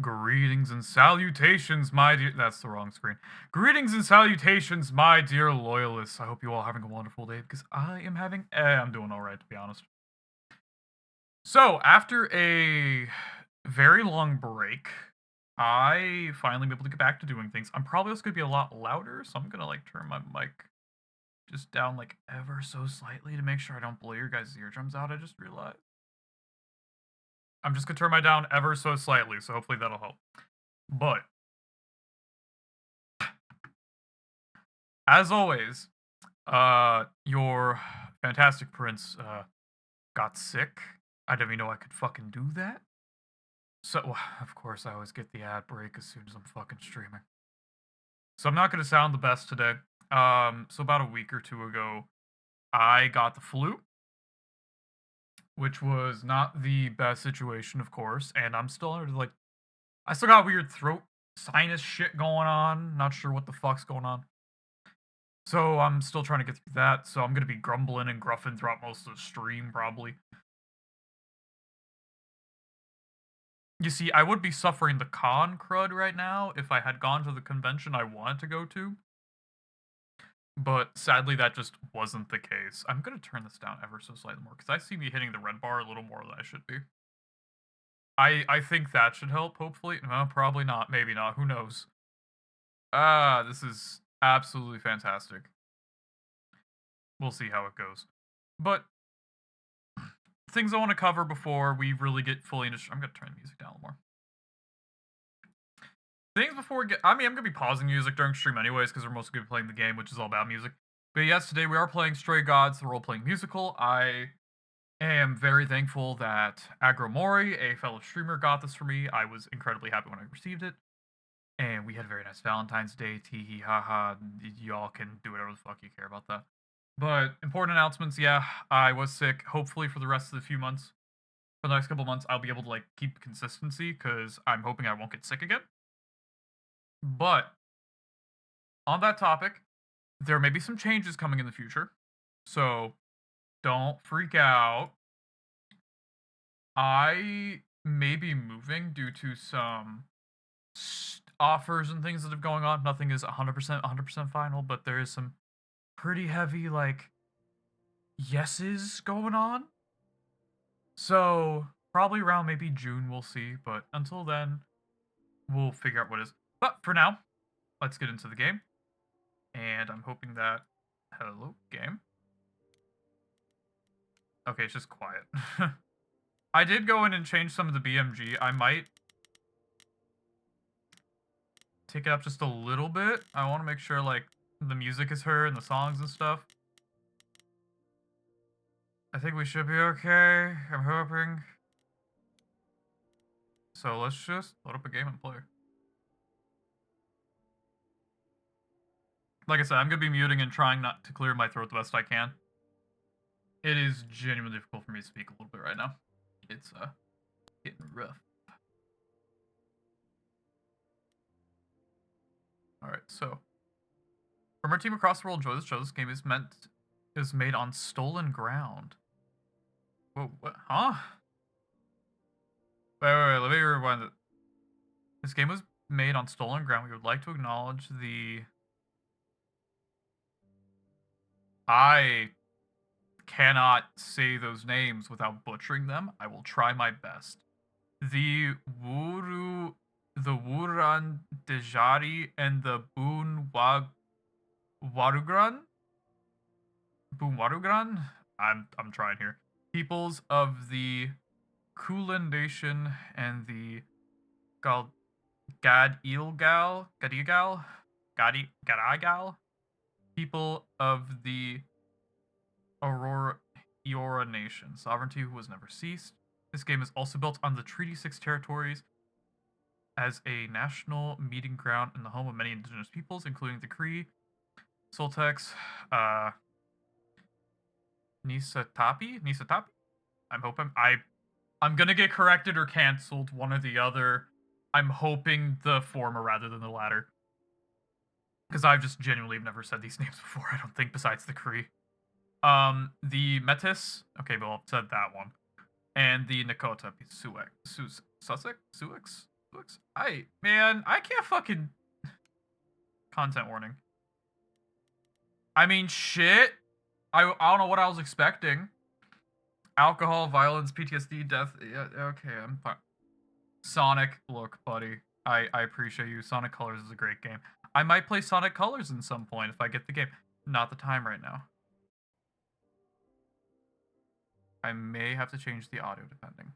Greetings and salutations, my dear. That's the wrong screen. Greetings and salutations, my dear loyalists. I hope you all are having a wonderful day because I am having. I'm doing all right, to be honest. So, after a very long break, I finally be able to get back to doing things. I'm probably just gonna be a lot louder, so I'm gonna like turn my mic just down like ever so slightly to make sure I don't blow your guys' eardrums out. I just realized. I'm just gonna turn my down ever so slightly, so hopefully that'll help. But as always, your fantastic prince, got sick. I didn't even know I could fucking do that. So, of course, I always get the ad break as soon as I'm fucking streaming. So I'm not gonna sound the best today. So about a week or two ago, I got the flu, which was not the best situation, of course, and I'm still under like, I still got weird throat sinus shit going on. Not sure what the fuck's going on. So I'm still trying to get through that. So I'm gonna be grumbling and gruffing throughout most of the stream, probably. You see, I would be suffering the con crud right now if I had gone to the convention I wanted to go to. But sadly, that just wasn't the case. I'm gonna turn this down ever so slightly more, because I see me hitting the red bar a little more than I should be. I think that should help, hopefully. No, probably not. Maybe not. Who knows? This is absolutely fantastic. We'll see how it goes. But things I want to cover before we really get fully into. I'm gonna turn the music down a little more. Things before we get. I mean, I'm gonna be pausing music during stream anyways because we're mostly gonna be playing the game, which is all about music. But yes, today we are playing Stray Gods, the role-playing musical. I am very thankful that Agromori, a fellow streamer, got this for me. I was incredibly happy when I received it. And we had a very nice Valentine's Day. Tee hee ha ha. Y'all can do whatever the fuck you care about that. But important announcements, yeah, I was sick. Hopefully for the rest of the few months, for the next couple months, I'll be able to like keep consistency because I'm hoping I won't get sick again. But on that topic, there may be some changes coming in the future. So don't freak out. I may be moving due to some offers and things that have going on. Nothing is 100% final, but there is some pretty heavy like yeses going on. So probably around maybe June we'll see, but until then we'll figure out what is. But for now, let's get into the game. And I'm hoping that hello game. Okay, it's just quiet. I did go in and change some of the BMG. I might take it up just a little bit. I want to make sure like the music is heard and the songs and stuff. I think we should be okay. I'm hoping. So let's just load up a game and play. Like I said, I'm going to be muting and trying not to clear my throat the best I can. It is genuinely difficult for me to speak a little bit right now. It's getting rough. Alright, so from our team across the world, enjoy this show. This game is made on stolen ground. Whoa, what? Huh? Wait, let me rewind it. This game was made on stolen ground. We would like to acknowledge the... I cannot say those names without butchering them. I will try my best. The Wuran Dejari and the Warugran? Warugran? I'm trying here. Peoples of the Kulin Nation and the Gadigal? People of the Eora Nation. Sovereignty who has never ceased. This game is also built on the Treaty 6 territories as a national meeting ground and the home of many indigenous peoples, including the Cree, Soltex, Nisatapi? I'm hoping I'm gonna get corrected or canceled, one or the other. I'm hoping the former rather than the latter. Because I've just genuinely never said these names before, I don't think, besides the Cree. The Metis, okay, well, I've said that one. And the Nakota, Sussex? Books. Man, I can't fucking content warning. I mean, shit. I don't know what I was expecting. Alcohol, violence, PTSD, death. Yeah, okay, I'm fine. Sonic, look, buddy. I appreciate you. Sonic Colors is a great game. I might play Sonic Colors in some point if I get the game. Not the time right now. I may have to change the audio depending.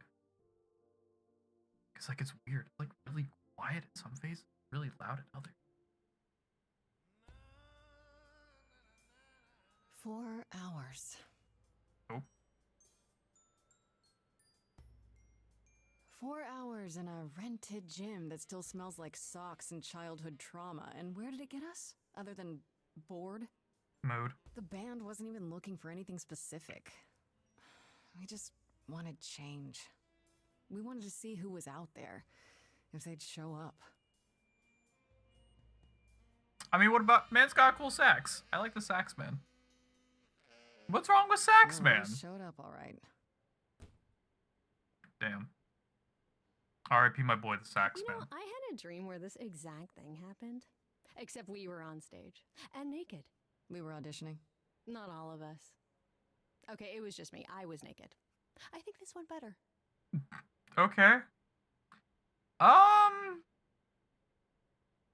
Because, like, it's weird. It's, like, really quiet at some phases, really loud at others. 4 hours. Oh. 4 hours in a rented gym that still smells like socks and childhood trauma. And where did it get us? Other than bored? Mood. The band wasn't even looking for anything specific. We just wanted change. We wanted to see who was out there, if they'd show up. I mean, what about man's got cool sax? I like the sax man. What's wrong with sax Well, man? they showed up all right. Damn. R.I.P. my boy, the sax You know, man. I had a dream where this exact thing happened. Except we were on stage. And naked. We were auditioning. Not all of us. Okay, it was just me. I was naked. I think this went better. Okay.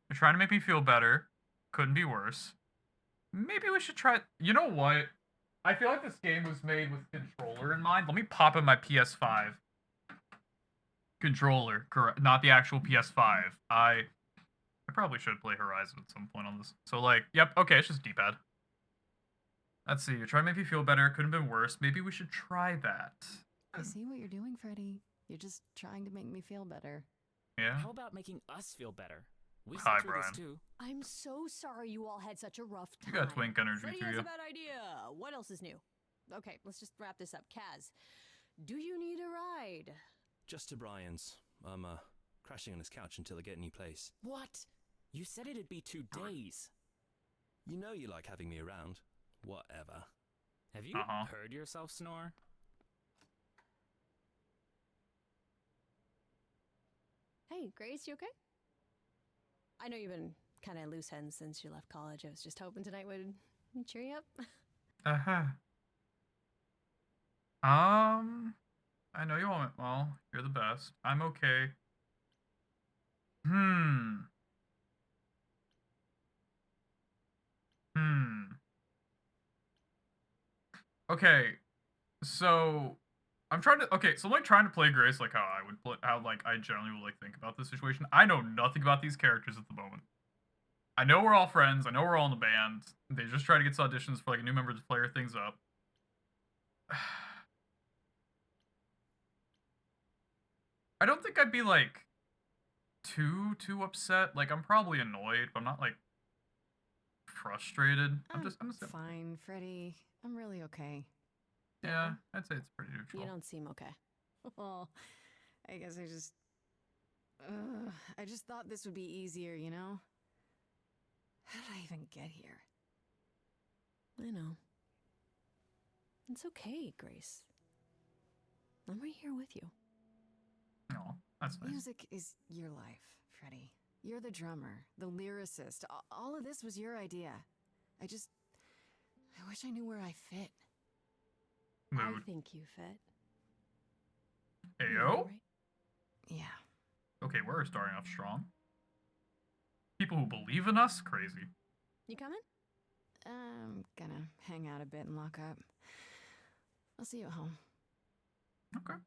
You're trying to make me feel better. Couldn't be worse. Maybe we should try... You know what? I feel like this game was made with controller in mind. Let me pop in my PS5. Controller, correct. Not the actual PS5. I probably should play Horizon at some point on this. So, like, yep, okay, it's just D-pad. Let's see, you're trying to make me feel better. Couldn't have been worse. Maybe we should try that. I see what you're doing, Freddy. You're just trying to make me feel better. Yeah? How about making us feel better? We Hi, sit through Brian. this too. I'm so sorry you all had such a rough You time. got twink energy Freddy to has you. a bad idea. What else is new? Okay, let's just wrap this up. Kaz, do you need a ride? Just to Brian's. I'm crashing on his couch until I get a new place. What? You said it'd be 2 days. You know you like having me around. Whatever. Have you heard yourself snore? Hey, Grace, you okay? I know you've been kind of loose ends since you left college. I was just hoping tonight would cheer you up. Uh-huh. I know you all went well. You're the best. I'm okay. Okay, so I'm trying to. Okay, so I'm like trying to play Grace like how I would play, how like I generally would like think about this situation. I know nothing about these characters at the moment. I know we're all friends. I know we're all in the band. They just try to get some auditions for like a new member to flare things up. I don't think I'd be like too upset. Like I'm probably annoyed, but I'm not like frustrated. I'm just fine, Freddy. I'm really okay. Yeah, I'd say it's pretty neutral. You don't seem okay. Well, I guess I just thought this would be easier, you know? How did I even get here? I know. It's okay, Grace. I'm right here with you. Oh, that's nice. Music is your life, Freddy. You're the drummer, the lyricist. All of this was your idea. I wish I knew where I fit. Mood. I think you fit. Ayo? Right? Yeah. Okay, we're starting off strong. People who believe in us? Crazy. You coming? I'm gonna hang out a bit and lock up. I'll see you at home. Okay.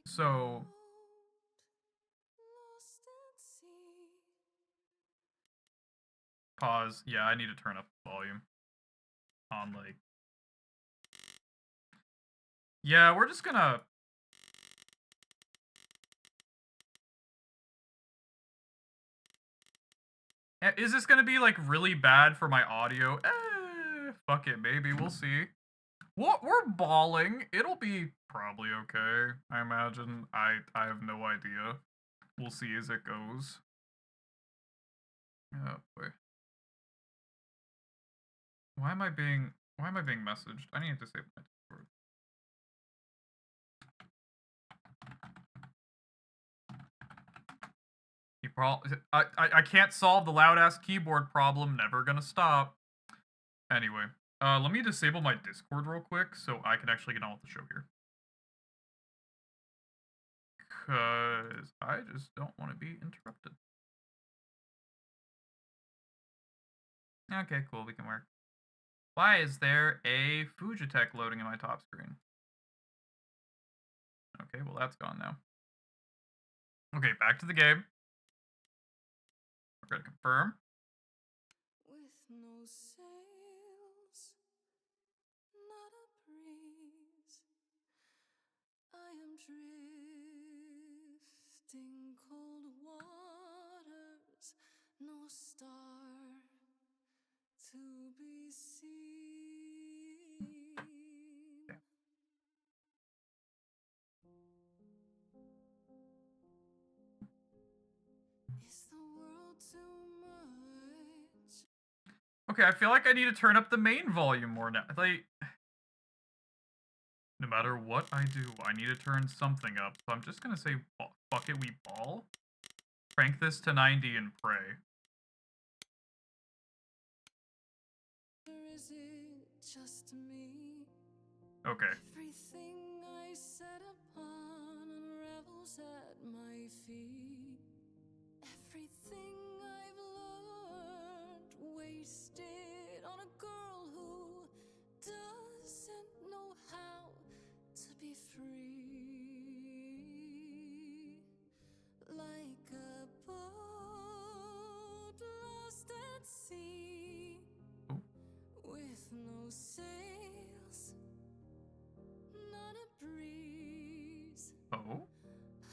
So... Pause. Yeah, I need to turn up the volume. On, like... Yeah, we're just gonna... Is this gonna be, like, really bad for my audio? Fuck it, maybe. We'll see. We're balling. It'll be probably okay, I imagine. I have no idea. We'll see as it goes. Oh, boy. Why am I being messaged? I need to save my Discord. I can't solve the loud ass keyboard problem. Never gonna stop. Anyway, let me disable my Discord real quick so I can actually get on with the show here. Cause I just don't want to be interrupted. Okay, cool. We can work. Why is there a Fujitech loading in my top screen? Okay, well that's gone now. Okay, back to the game. We're gonna confirm. With no sails, not a breeze, I am drifting cold waters, no star to be seen. Okay. Is the world too much? Okay, I feel like I need to turn up the main volume more now. Like, no matter what I do, I need to turn something up. So I'm just gonna say, fuck it, we ball. Crank this to 90 and pray. Or is it just me? Okay. Everything I set upon unravels at my feet. Everything I've learned wasted on a girl who doesn't know how to be free. Like a boat lost at sea, with no sails, not a breeze. Oh?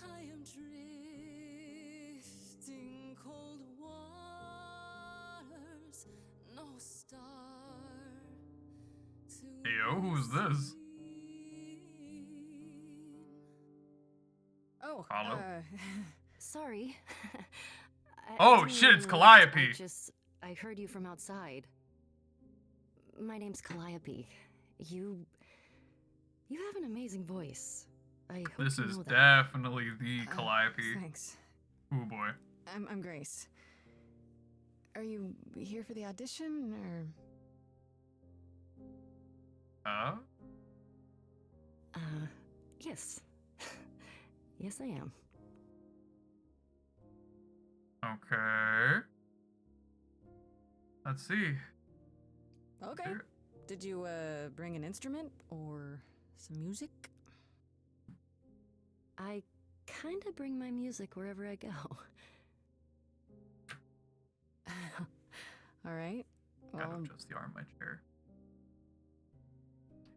I am drifting cold waters, no star to Hey, yo, who's be this? seen. Oh, Hello? Sorry. Oh, didn't shit, it's interrupt, Calliope. I heard you from outside. My name's Calliope. You have an amazing voice. I hope This you is know that. definitely the Calliope. Thanks. Oh boy. I'm Grace. Are you here for the audition, or? Yes. Yes, I am. Okay. Let's see. Okay. Sure. Did you, bring an instrument, or some music? I kinda bring my music wherever I go. Alright. Gotta Well, adjust the arm of my chair.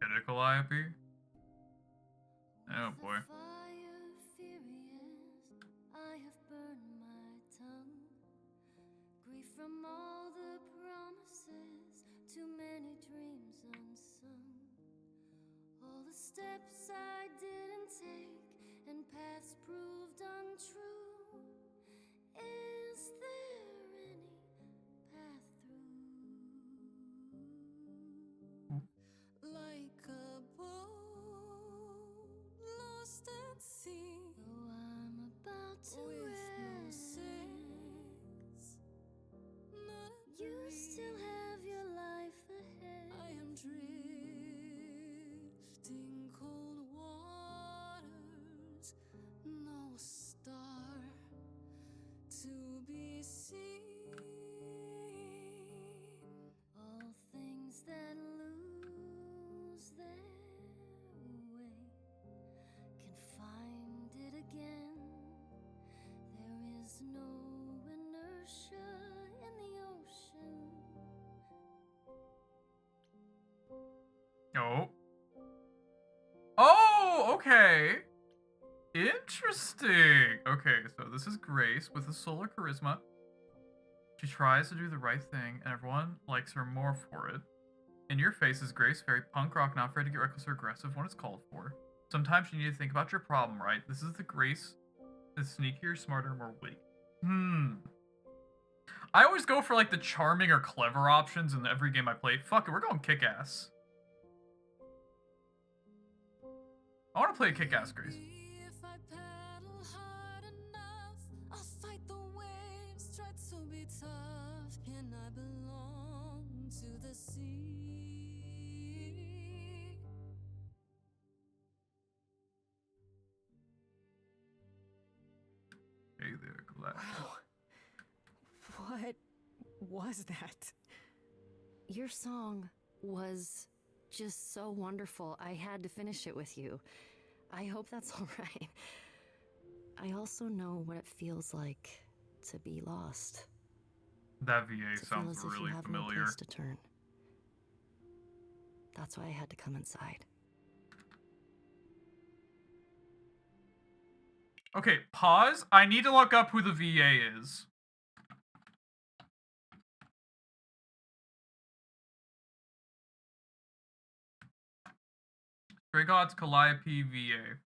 Hit it, Calliope. Oh boy. Fire furious, I have burned my tongue. Grief from all the promises, too many dreams unsung. All the steps I didn't take and paths proved untrue. Is there any path through? Like a boat lost at sea, though I'm about to with no sails, not a you still have your life ahead. I am drifting cold waters, no star to be seen. All things that lose their way can find it again. There is no inertia in the ocean. Oh. Oh, okay. Interesting. Okay, so this is Grace with a solar charisma. She tries to do the right thing, and everyone likes her more for it. In your face is Grace, very punk rock, not afraid to get reckless or aggressive when it's called for. Sometimes you need to think about your problem, right? This is the Grace that's sneakier, smarter, more witty. I always go for like the charming or clever options in every game I play. Fuck it, we're going kick-ass. I want to play kick-ass, Grace. If I paddle hard enough, I'll fight the waves, try to be tough, and I belong to the sea. Hey there, Glad. Wow. What was that? Your song was just so wonderful. I had to finish it with you. I hope that's all right. I also know what it feels like to be lost. That VA To feel sounds as if really you have familiar. no place to turn. That's why I had to come inside. Okay, pause. I need to look up who the VA is. Stray Gods Calliope VA.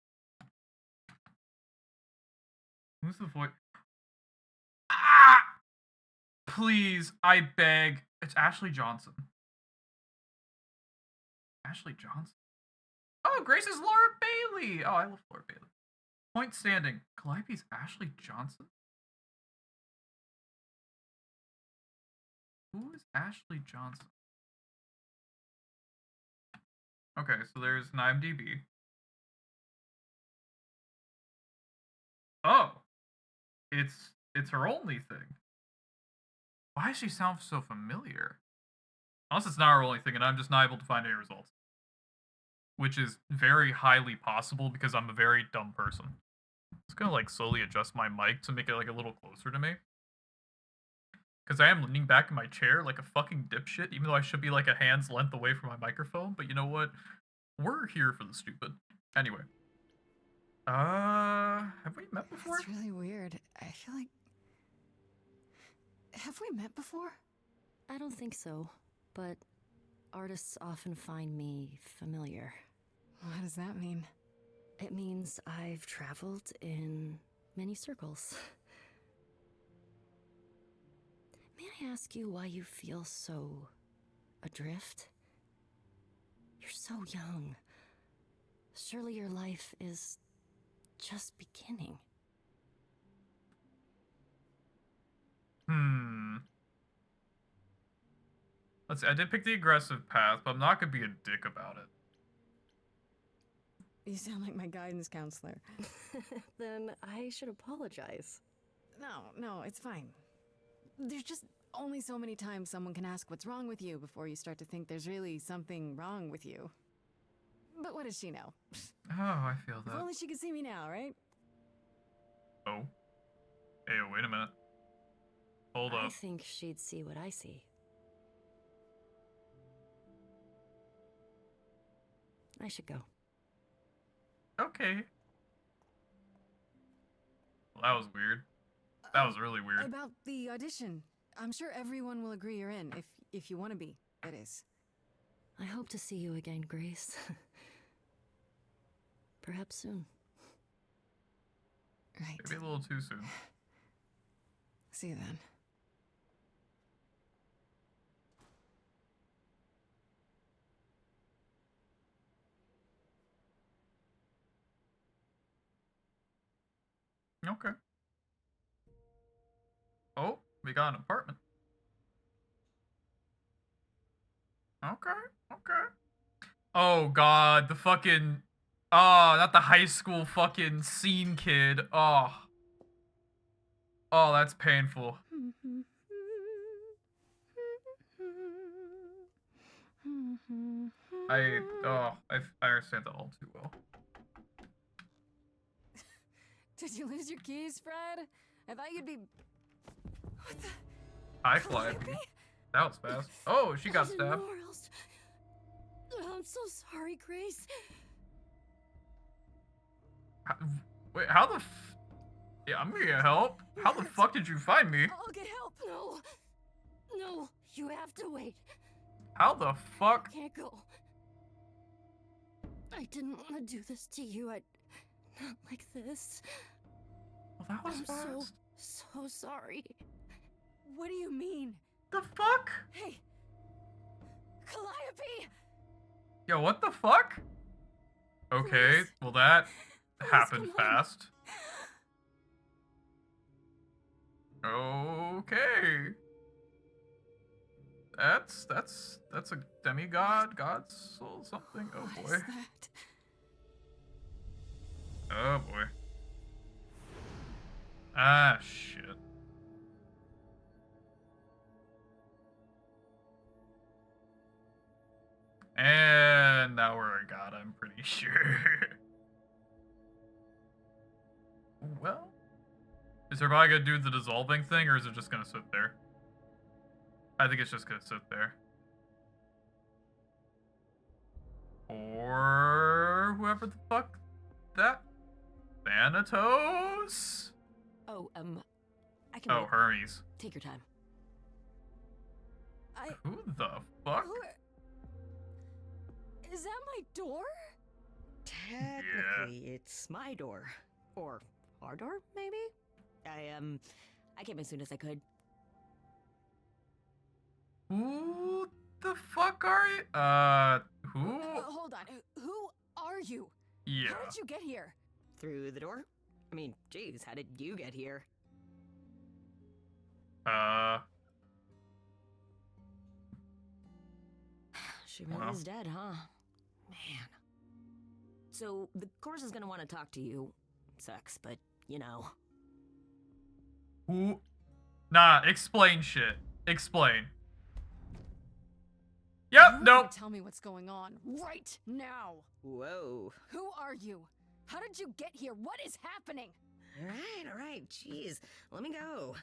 Who's the voice? Ah! Please, I beg. It's Ashley Johnson. Ashley Johnson? Oh, Grace is Laura Bailey. Oh, I love Laura Bailey. Point standing. Calliope's Ashley Johnson? Who is Ashley Johnson? Okay, so there's an IMDb. Oh, it's her only thing. Why does she sound so familiar? Unless it's not her only thing, and I'm just not able to find any results, which is very highly possible because I'm a very dumb person. Just gonna like slowly adjust my mic to make it like a little closer to me, because I am leaning back in my chair like a fucking dipshit, even though I should be like a hand's length away from my microphone. But you know what? We're here for the stupid. Anyway. Have we met before? That's really weird. I feel like... Have we met before? I don't think so, but artists often find me familiar. What does that mean? It means I've traveled in many circles. May I ask you why you feel so adrift? You're so young. Surely your life is just beginning. Let's see, I did pick the aggressive path, but I'm not gonna be a dick about it. You sound like my guidance counselor. Then I should apologize. No, it's fine. There's just only so many times someone can ask what's wrong with you before you start to think there's really something wrong with you. But what does she know? Oh, I feel If that. only she could see me now, right? Oh. Hey, wait a minute. Hold I up. think she'd see what I see. I should go. Okay. Well, that was weird. That was really weird. About the audition. I'm sure everyone will agree you're in, if you want to be, that is. I hope to see you again, Grace. Perhaps soon. Right. Maybe a little too soon. See you then. Okay. Oh, we got an apartment. Okay. Oh god, the fucking... Oh, not the high school fucking scene kid. Oh. Oh, that's painful. I understand that all too well. Did you lose your keys, Fred? I thought you'd be... What the... Hi, Calliope. That was fast. Oh, she got stabbed. I'm so sorry, Grace. Wait, how the Yeah, I'm gonna get help. How the fuck did you find me? I'll get help. No, you have to wait. How the fuck? I can't go. I didn't want to do this to you. Not like this. Well, that was I'm fast. so sorry. What do you mean? The fuck? Hey! Calliope! Yo, what the fuck? Okay, Please. well that Please, happened come on. fast. Okay. That's a demigod, god soul something. Oh What boy. is that? Oh boy. Ah shit. And now we're a god, I'm pretty sure. Well, is there probably gonna do the dissolving thing, or is it just gonna sit there? I think it's just gonna sit there. Or whoever the fuck that Thanatos? Oh, I can Oh, wait. Hermes. Take your time. Who the fuck? Is that my door? Technically, it's my door. Or our door, maybe? I came as soon as I could. Who the fuck are you? Who? Hold on. Who are you? Yeah. How did you get here? Through the door? I mean, geez, how did you get here? She really Well. is dead, huh? Man. So, the course is gonna want to talk to you. Sucks, but, you know. Who? Nah, explain shit. Explain. Yep, You nope. gotta tell me what's going on right now. Whoa. Who are you? How did you get here? What is happening? Alright, jeez. Let me go.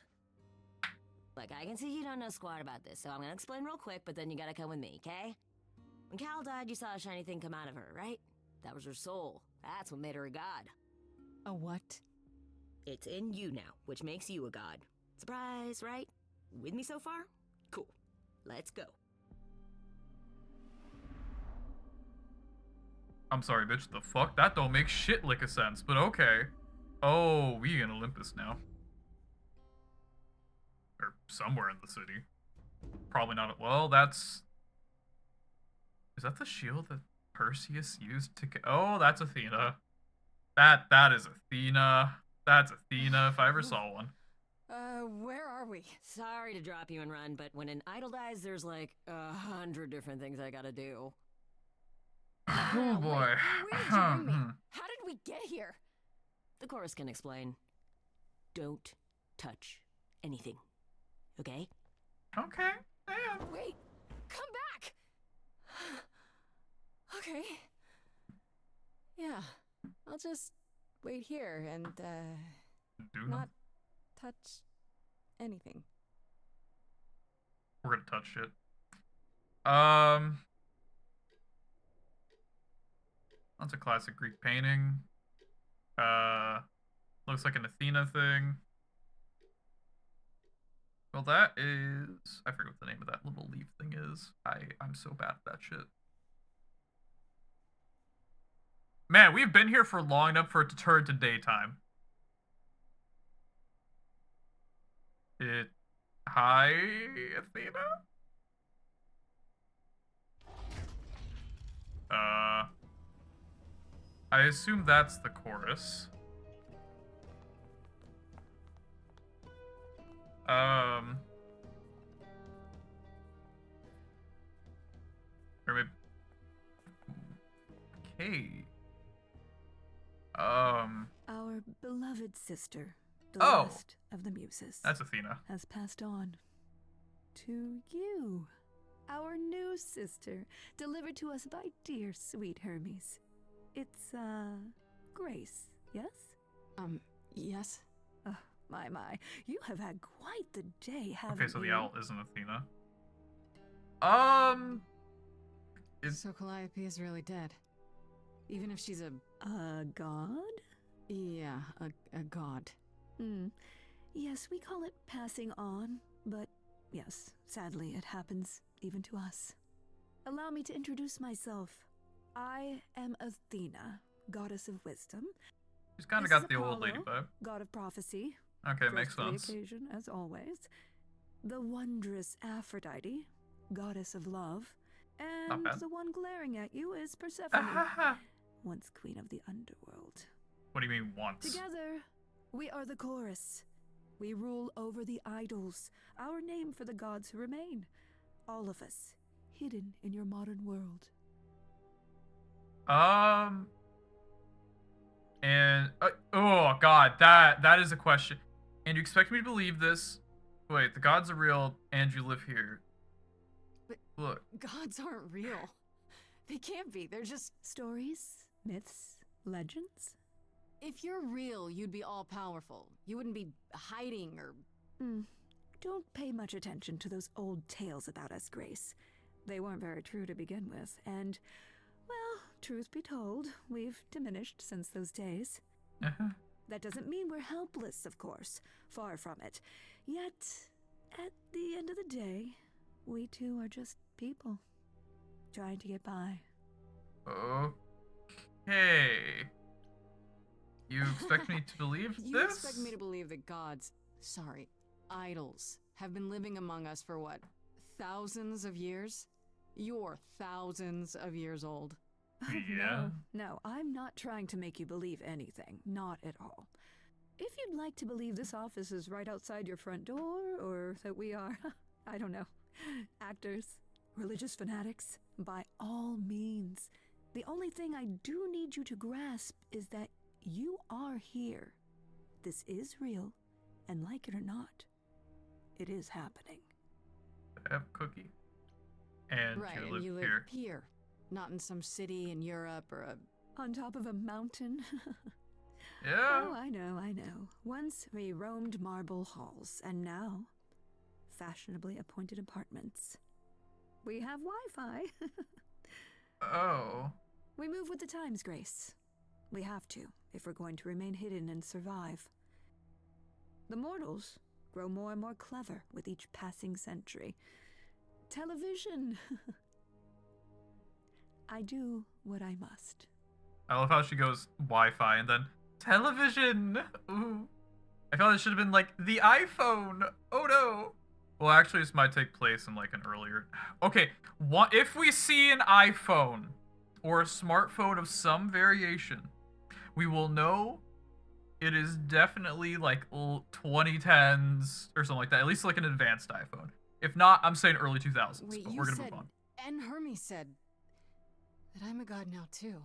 Look, I can see you don't know squat about this, so I'm gonna explain real quick, but then you gotta come with me, okay? When Cal died, you saw a shiny thing come out of her, right? That was her soul. That's what made her a god. A what? It's in you now, which makes you a god. Surprise, right? With me so far? Cool. Let's go. I'm sorry, bitch. The fuck? That don't make shit lick a sense, but okay. Oh, we in Olympus now. Or somewhere in the city. Probably not. Well, that's... Is that the shield that Perseus used to... Oh, that's Athena. That is Athena. That's Athena, if I ever saw one. Where are we? Sorry to drop you and run, but when an idol dies, there's like 100 different things I gotta do. Oh boy. Where did you bring me? How did we get here? The chorus can explain. Don't touch anything. Okay? Okay. Damn. Wait! Come back! Okay. Yeah. I'll just wait here and, Do not touch anything. We're gonna touch shit. That's a classic Greek painting. Looks like an Athena thing. Well, that is... I forget what the name of that little leaf thing is. I'm so bad at that shit. Man, we've been here for long enough for it to turn to daytime. Hi, Athena? I assume that's the chorus. Or maybe... Okay. Our beloved sister, the Oh. last of the muses, That's Athena. has passed on to you, our new sister, delivered to us by dear sweet Hermes. It's, Grace, yes? Yes? Oh, my, you have had quite the day, haven't Okay, so you? the owl isn't Athena. Is... So Calliope is really dead. Even if she's a god? yeah, a god. Yes, we call it passing on, but yes, sadly it happens even to us. Allow me to introduce myself. I am Athena, goddess of wisdom. She's kind of This got is the old lady Apollo, vibe. God of prophecy. Okay, dressed makes for the sense. occasion, as always. the wondrous Aphrodite, goddess of love, Not and bad. the one glaring at you is Persephone, once queen of the underworld. What do you mean once? Together, we are the chorus. We rule over the idols, our name for the gods who remain. All of us, hidden in your modern world. And oh god, that is a question. And you expect me to believe this? Wait, the gods are real, and you live here. But Look, gods aren't real. They can't be. They're just... Stories, myths, legends. If you're real, you'd be all-powerful. You wouldn't be hiding or... Don't pay much attention to those old tales about us, Grace. They weren't very true to begin with, and, well, truth be told, we've diminished since those days. That doesn't mean we're helpless, of course. Far from it. Yet, at the end of the day, we too are just people, trying to get by. okay. You expect me to believe You this? expect me to believe that gods, sorry, idols, have been living among us for what, thousands of years? You're thousands of years old. Yeah. No, I'm not trying to make you believe anything. Not at all. If you'd like to believe this office is right outside your front door, or that we are, I don't know, actors, religious fanatics, by all means. The only thing I do need you to grasp is that you are here. This is real, and like it or not, it is happening. I have a cookie. And Right, you and live you live here. here. Not in some city in Europe or a... On top of a mountain? Yeah. Oh, I know. Once we roamed marble halls, and now, fashionably appointed apartments. We have Wi-Fi. Oh. We move with the times, Grace. We have to, if we're going to remain hidden and survive. The mortals grow more and more clever with each passing century. Television! I do what I must. I love how she goes Wi-Fi and then television. Ooh. I felt it should have been like the iPhone. Oh no. Well, actually, this might take place in like an earlier. Okay, what if we see an iPhone or a smartphone of some variation? We will know it is definitely like 2010s or something like that. At least like an advanced iPhone. If not, I'm saying early 2000s. Wait, but you we're gonna said, move on. and Hermes said that I'm a god now too.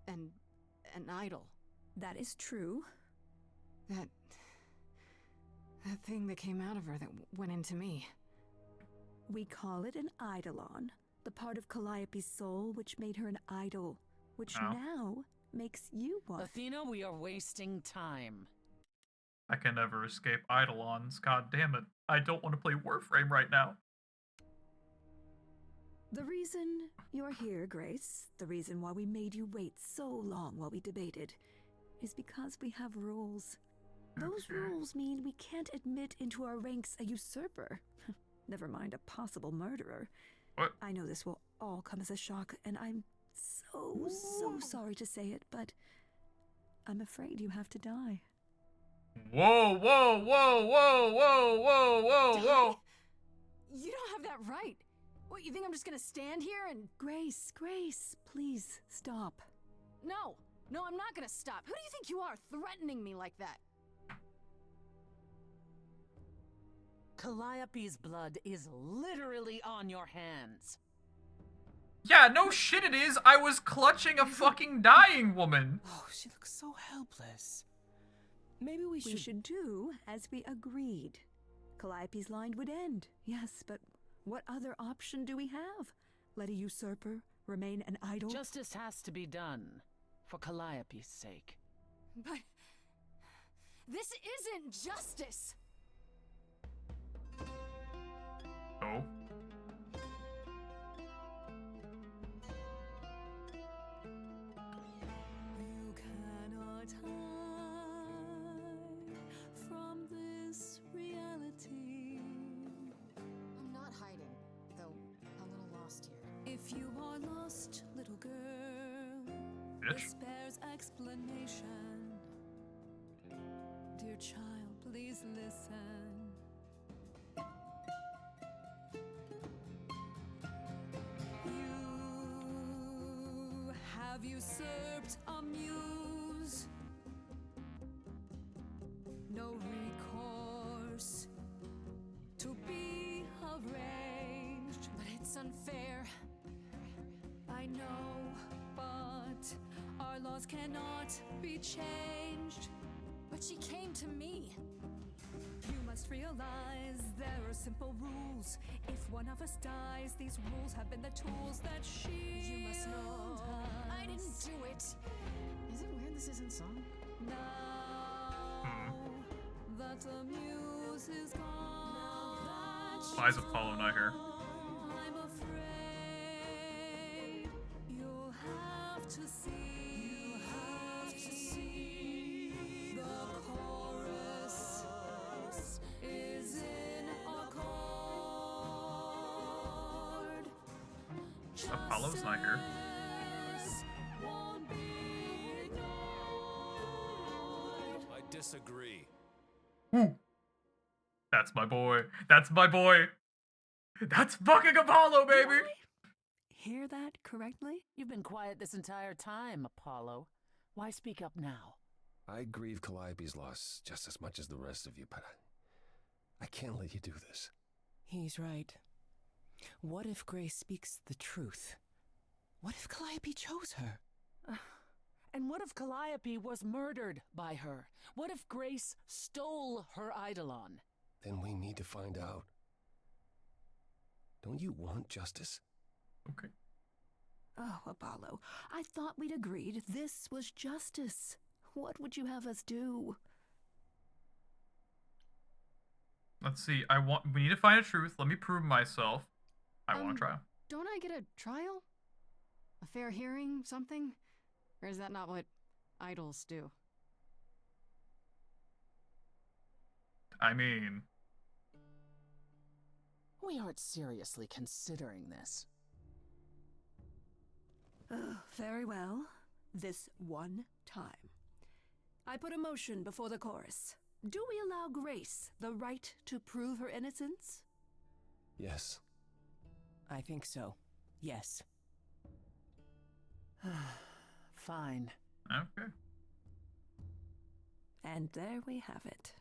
And an idol. That is true. That thing that came out of her that went into me. We call it an eidolon, the part of Calliope's soul which made her an idol, which now makes you one. Athena, we are wasting time. I can never escape Eidolons. God damn it. I don't want to play Warframe right now. The reason you're here, Grace, the reason why we made you wait so long while we debated, is because we have rules. Those rules mean we can't admit into our ranks a usurper. Never mind a possible murderer. What? I know this will all come as a shock, and I'm so sorry to say it, but I'm afraid you have to die. Whoa, whoa, whoa, whoa, whoa, whoa, whoa, whoa. You don't have that right. What, you think I'm just gonna stand here and... Grace, please stop. No, I'm not gonna stop. Who do you think you are, threatening me like that? Calliope's blood is literally on your hands. Yeah, no shit it is. I was clutching a fucking dying woman. Oh, she looks so helpless. Maybe we should do as we agreed. Calliope's line would end, yes, but what other option do we have? Let a usurper remain an idol? Justice has to be done, for Calliope's sake. But... this isn't justice! Oh. You cannot hide from this reality. I'm not hiding, though a little lost here. If you are lost, little girl, Bitch. this bears explanation. Dear child, please listen. have usurped a muse. No recourse to be arranged. But it's unfair. I know, but our laws cannot be changed. But she came to me. You must realize there are simple rules. If one of us dies, these rules have been the tools that she. You must know I didn't do it. Is it weird this isn't song? Now that the muse is gone. Why is Apollo not here? I'm afraid you'll have to see. The chorus is in accord. Apollo's not here. Justice won't be ignored. I disagree. Ooh. That's my boy. That's my boy. That's fucking Apollo, baby. Did I hear that correctly? You've been quiet this entire time, Apollo. Why speak up now? I grieve Calliope's loss just as much as the rest of you, but I can't let you do this. He's right. What if Grace speaks the truth? What if Calliope chose her? And what if Calliope was murdered by her? What if Grace stole her Eidolon? Then we need to find out. Don't you want justice? Okay. Oh, Apollo, I thought we'd agreed this was justice. What would you have us do? Let's see. We need to find a truth. Let me prove myself. I want a trial. Don't I get a trial? A fair hearing, something? Or is that not what idols do? I mean, We aren't seriously considering this. Very well. This one time. I put a motion before the chorus. Do we allow Grace the right to prove her innocence? Yes. I think so. Yes. Fine. okay. And there we have it.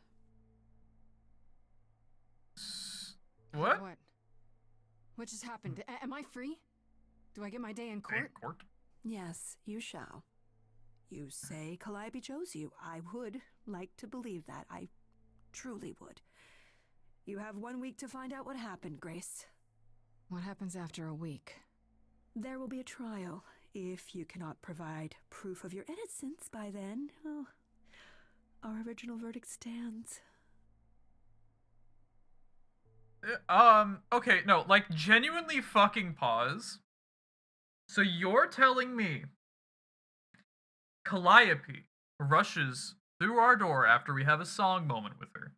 What? What? What just happened? Am I free? Do I get my day in court? In court? Yes, you shall. You say Calliope chose you. I would like to believe that. I truly would. You have 1 week to find out what happened, Grace. What happens after a week? There will be a trial. If you cannot provide proof of your innocence by then, well, our original verdict stands. Okay, no, like, genuinely fucking pause. So you're telling me Calliope rushes through our door after we have a song moment with her,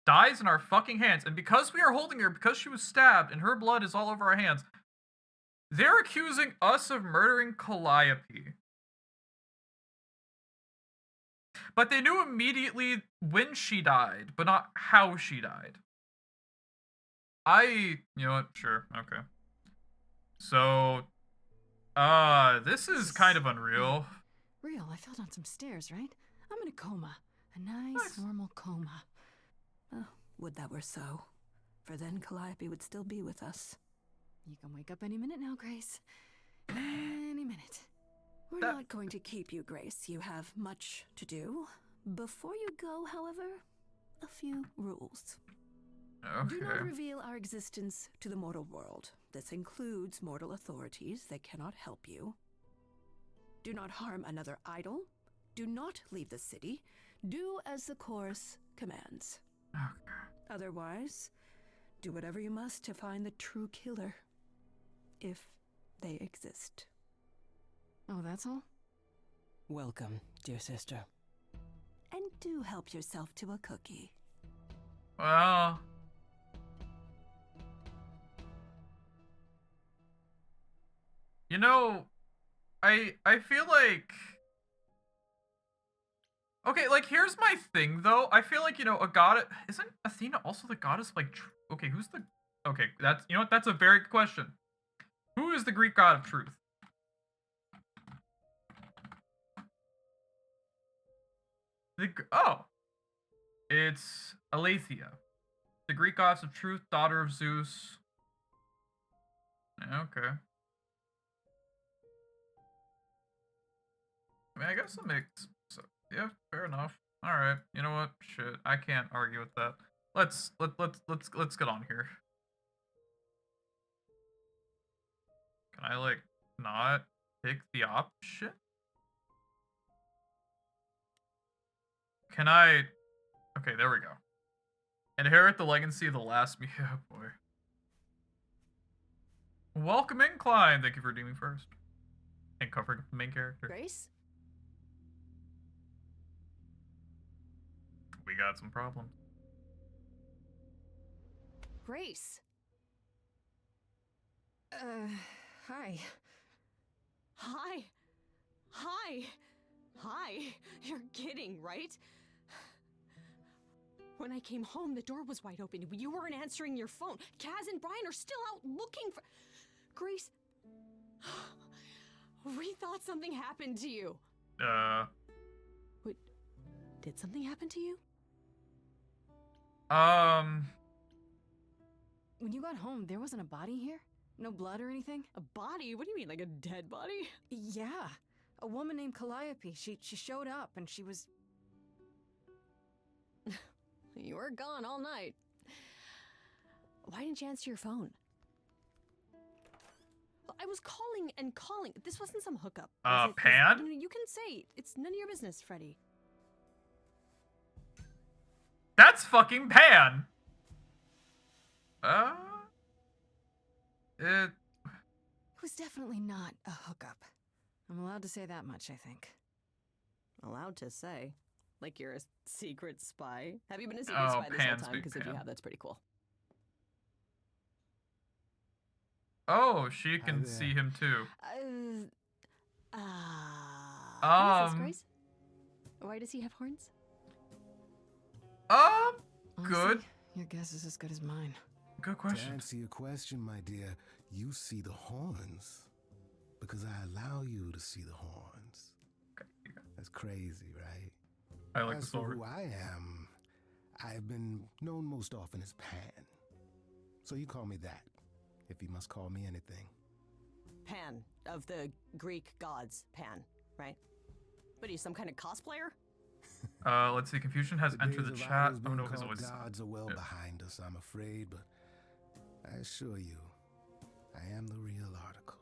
dies in our fucking hands, and because we are holding her, because she was stabbed and her blood is all over our hands, they're accusing us of murdering Calliope. But they knew immediately when she died, but not how she died. You know what? Sure, okay. So, this is kind of unreal. Real, I fell down some stairs, right? I'm in a coma. A nice, normal coma. Oh, would that were so. For then Calliope would still be with us. You can wake up any minute now, Grace. Any minute. We're not going to keep you, Grace. You have much to do. Before you go, however, a few rules. Okay. Do not reveal our existence to the mortal world. This includes mortal authorities that cannot help you. Do not harm another idol. Do not leave the city. Do as the chorus commands. Okay. Otherwise, do whatever you must to find the true killer. If they exist. Oh, that's all? Welcome, dear sister. And do help yourself to a cookie. Well, you know, I feel like, okay, like, here's my thing, though. I feel like, you know, a god, isn't Athena also the goddess of, like, okay, who's the, okay, that's, you know what, that's a very good question. Who is the Greek god of truth? Oh, it's Aletheia, the Greek goddess of truth, daughter of Zeus. Okay. I mean, I guess it makes so. Yeah, fair enough. All right. You know what? Shit, I can't argue with that. Let's get on here. Can I like not pick the option? Can I? Okay, there we go. Inherit the legacy of the last me. Oh boy. Welcome in, Klein. Thank you for redeeming first. And covering the main character. Grace? We got some problems. Grace! Hi. Hi! Hi! Hi! You're kidding, right? When I came home, the door was wide open. You weren't answering your phone. Kaz and Brian are still out looking for... Grace... We thought something happened to you. Wait, did something happen to you? When you got home, there wasn't a body here? No blood or anything? A body? What do you mean, like a dead body? Yeah. A woman named Calliope. She showed up and she was... You were gone all night. Why didn't you answer your phone? I was calling and calling. This wasn't some hookup. Pan? You can say. It's none of your business, Freddy. That's fucking Pan! It was definitely not a hookup. I'm allowed to say that much, I think. Allowed to say? Like you're a secret spy? Have you been a secret spy this whole time? Because if you have, that's pretty cool. Oh, she can see him too. Who is this, Grace? Why does he have horns? Honestly, Good. Your guess is as good as mine. Good question. To answer your question, my dear, you see the horns because I allow you to see the horns. Okay. That's crazy, right? I like As the for story. who I am, I've been known most often as Pan. So you call me that, if you must call me anything. Pan, of the Greek gods, Pan, right? What are you, some kind of cosplayer? Let's see. Confusion has entered the chat. Oh no, his always. Gods are well behind us, I'm afraid, but I assure you, I am the real article.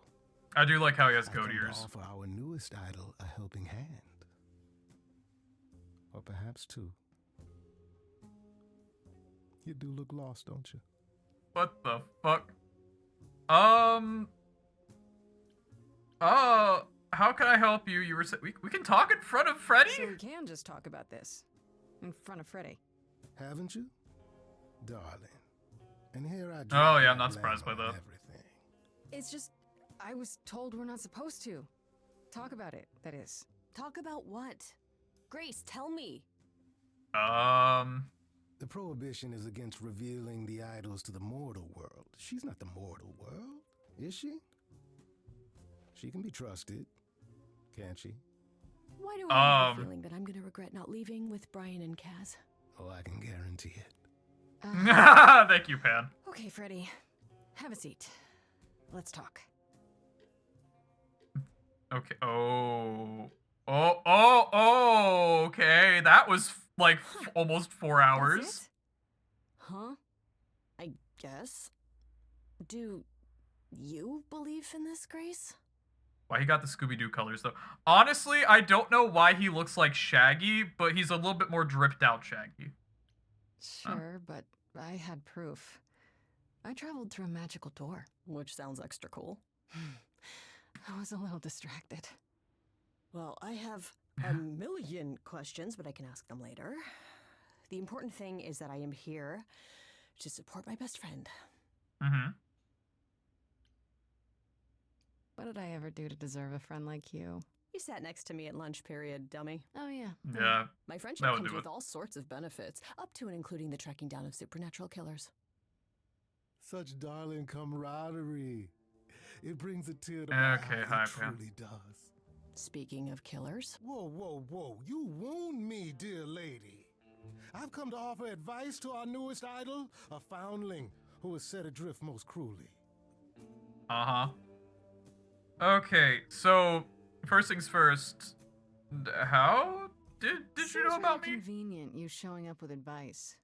I do like how he has I've goat come to ears. offer our newest idol a helping hand. Or perhaps two. You do look lost, don't you? What the fuck? How can I help you? You were we can talk in front of Freddy? So we can just talk about this. In front of Freddy. Haven't you? Darling. And here I Oh yeah, I'm not surprised by that. Everything. It's just, I was told we're not supposed to. Talk about it, that is. Talk about what? Grace, tell me. The prohibition is against revealing the idols to the mortal world. She's not the mortal world, is she? She can be trusted, can't she? Why do I have the feeling that I'm gonna regret not leaving with Brian and Kaz? Oh, I can guarantee it. Thank you, Pan. Okay, Freddy. Have a seat. Let's talk. Okay. Okay. That was like almost 4 hours. That's it? Huh? I guess. Do you believe in this, Grace? Why he got the Scooby-Doo colors, though. Honestly, I don't know why he looks like Shaggy, but he's a little bit more dripped out Shaggy. Sure, but I had proof. I traveled through a magical door. Which sounds extra cool. I was a little distracted. Well, I have a million questions, but I can ask them later. The important thing is that I am here to support my best friend. Mm-hmm. What did I ever do to deserve a friend like you? You sat next to me at lunch period, dummy. Oh, yeah. Yeah. My friendship comes with all sorts of benefits, up to and including the tracking down of supernatural killers. Such darling camaraderie. It brings a tear to my eye. Hi, it Pan. truly does. Speaking of killers. Whoa, whoa, whoa. You wound me, dear lady. I've come to offer advice to our newest idol, a foundling who was set adrift most cruelly. Uh-huh. Okay, so first things first. How did you know about me? Convenient you showing up with advice.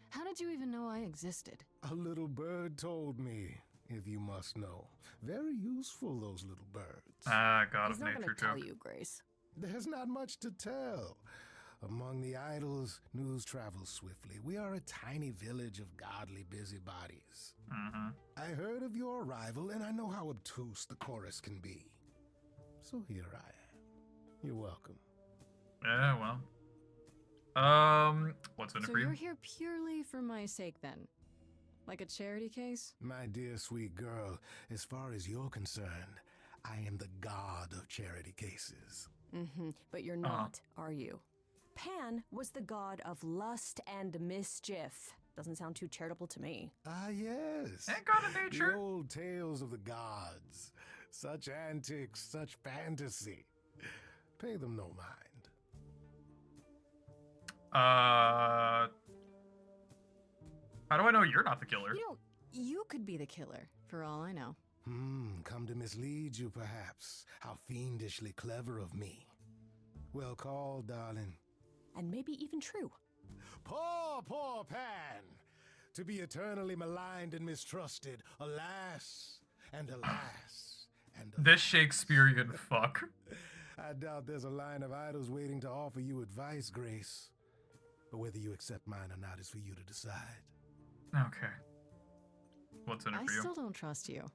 How did you even know I existed? A little bird told me, if you must know. Very useful, those little birds. Ah, God He's of not nature gonna tell too. you, Grace. There's not much to tell. Among the idols, news travels swiftly. We are a tiny village of godly busybodies. Mm-hmm. I heard of your arrival, and I know how obtuse the chorus can be. So here I am. You're welcome. Yeah, well. What's in it So for you? you're here purely for my sake then? Like a charity case? My dear sweet girl, as far as you're concerned, I am the god of charity cases. Mm-hmm. But you're not, are you? Pan was the god of lust and mischief. Doesn't sound too charitable to me. Ah, yes. And God of nature. The old tales of the gods. Such antics, such fantasy. Pay them no mind. How do I know you're not the killer? You know, you could be the killer, for all I know. Come to mislead you, perhaps. How fiendishly clever of me. Well called, darling. And maybe even true. Poor, poor Pan! To be eternally maligned and mistrusted. Alas, and alas, and alas. This Shakespearean fuck. I doubt there's a line of idols waiting to offer you advice, Grace. But whether you accept mine or not is for you to decide. Okay. What's in it I for you? still don't trust you.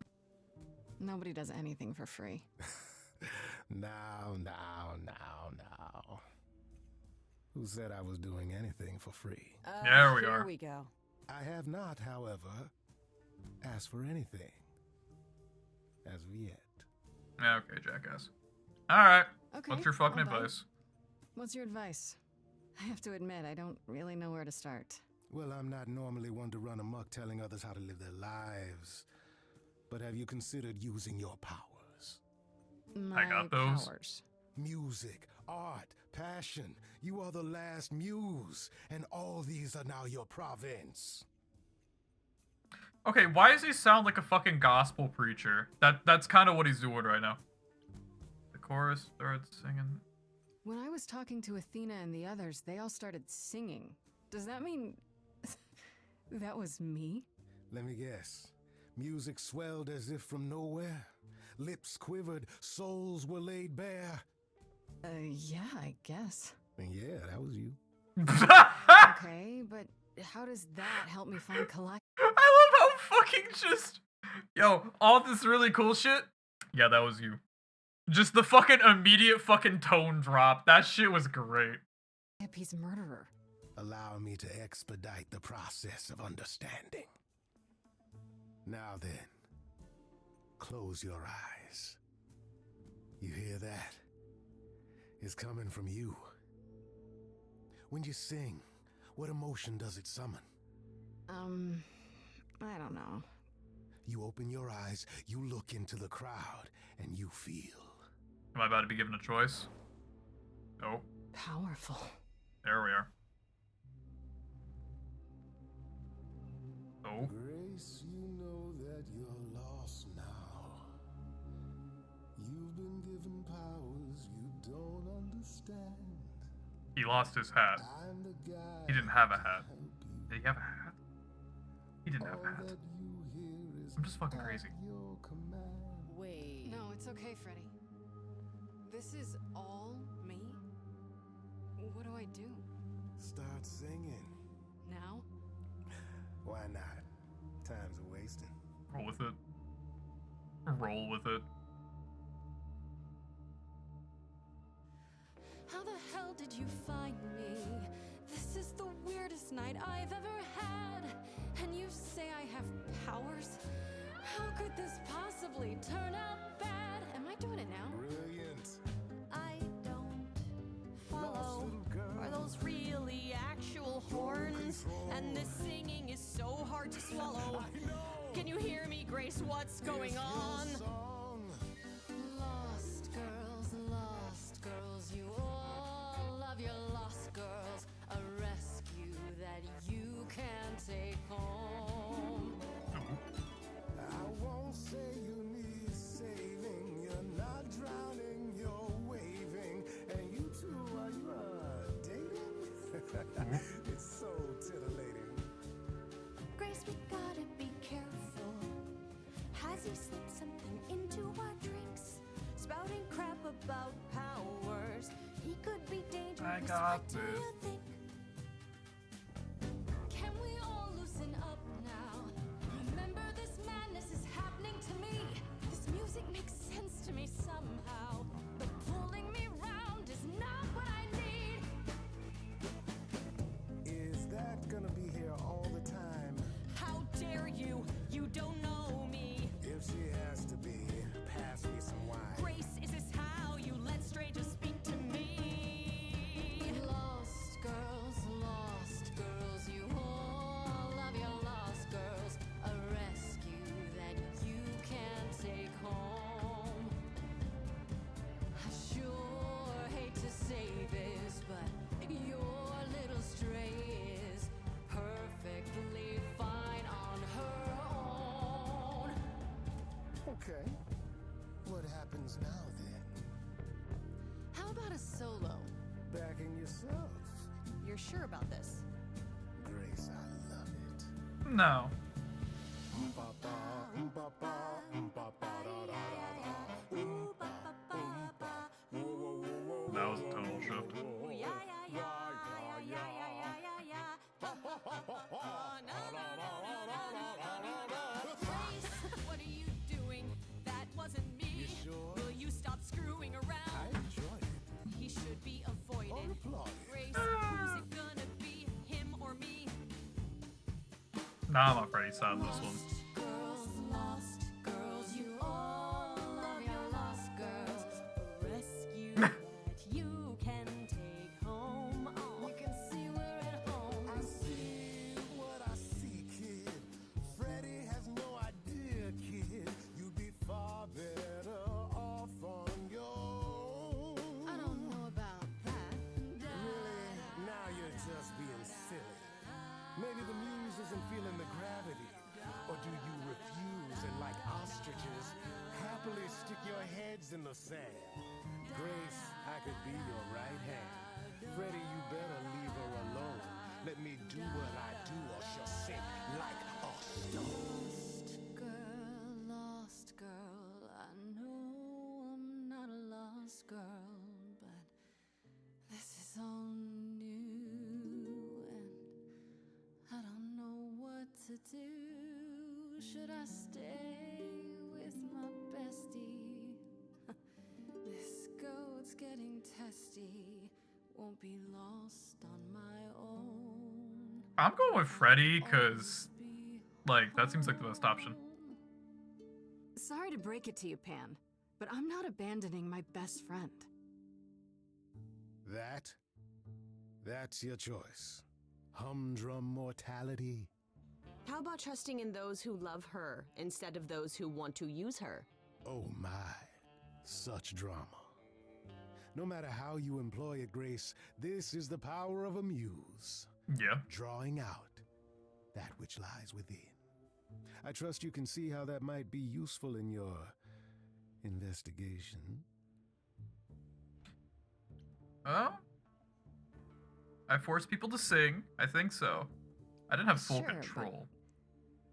Nobody does anything for free. Now. Who said I was doing anything for free? There we here are. we go. I have not, however, asked for anything. As of yet. Okay, jackass. Alright. Okay. What's your fucking I'll bite. advice? What's your advice? I have to admit, I don't really know where to start. Well, I'm not normally one to run amok telling others how to live their lives. But have you considered using your powers? My got those. powers. Music, art, passion. You are the last muse, and all these are now your province. Okay, why does he sound like a fucking gospel preacher? That's kind of what he's doing right now. The chorus starts singing. When I was talking to Athena and the others, they all started singing. Does that mean that was me? Let me guess. Music swelled as if from nowhere. Lips quivered, souls were laid bare. Yeah, I guess. And yeah, that was you. Okay, but how dodoes that help me find Kalai? I love how fucking just... Yo, all this really cool shit? Yeah, that was you. Just the fucking immediate fucking tone drop. That shit was great. Hippie's murderer. Allow me to expedite the process of understanding. Now then, close your eyes. You hear that? It's coming from you. When you sing, what emotion does it summon? I don't know. You open your eyes, you look into the crowd, and you feel. Am I about to be given a choice? Oh, Powerful. there we are. Oh. Grace, you know that you're lost now. You've been given powers you don't understand. He lost his hat. I'm the guy. He didn't have a hat. to help you. Did he have a hat? He didn't have All a hat. that you hear is I'm just fucking at crazy. your command. Wait. No, it's okay, Freddy. This is all me? What do I do? Start singing. Now? Why not? Time's a wasting. Roll with it. Roll with it. How the hell did you find me? This is the weirdest night I've ever had. And you say I have powers? How could this possibly turn out bad? Am I doing it now? Brilliant. I don't Lost follow. little girl. Are those really actual horns? control. And this singing is so hard to swallow. I know. Can you hear me, Grace? What's going It's your on? song. Lost girls, love your lost girls, a rescue that you can take home. I won't say you need saving. You're not drowning, you're waving. And you two, are you dating? It's so titillating. Grace, we gotta be careful. Has he slipped something into our drinks? Spouting crap about powers. He could be dangerous. I got What do this. you think? Can we all loosen up now? Remember, this madness is happening to me. This music makes sense to me somehow. But pulling me round is not what I need. Is that gonna be here all the time? How dare you? You don't know me. If she has to be, pass me some wine. Grace, is this how you let strangers speak to me? Lost girls, you all love your lost girls. A rescue that you can take home. I sure hate to say this, but your little stray is perfectly fine on her own. Okay. What happens now then? How about a solo? Backing yourself. You're sure about this? Grace, I love it. No. That was a total shift. Grace, what are you doing? That wasn't me. You sure? Will you stop screwing I around? enjoyed it. He should be avoided. Or applauded. Grace, who's it gonna be? Him or me? Nah, I'm on Freddy's side on this one. Lost girls, you all love your lost girls. A rescue that you can take home. Oh, you can see we're at home. I see what I see, kid. Freddy has no idea, kid. You'd be far better off on your own. I don't know about that. Really? Now you're just being silly. Maybe the muse isn't feeling the gravity. Or do you refuse and, like ostriches, happily stick your heads in the sand? Grace, I could be your right hand. Freddy, you better leave her alone. Let me do what I do or she'll sink like a stone. Lost girl, I know I'm not a lost girl, but this is all new and I don't know what to do. Should I stay with my bestie? This goat's getting testy. Won't be lost on my own. I'm going with Freddy because, like, that seems like the best option. Sorry to break it to you, Pan, but I'm not abandoning my best friend. That's your choice. Humdrum mortality. How about trusting in those who love her instead of those who want to use her? Oh my, such drama. No matter how you employ it, Grace, this is the power of a muse. Yeah. Drawing out that which lies within. I trust you can see how that might be useful in your investigation. Oh? I force people to sing. I think so. I didn't have full Sure, but- control.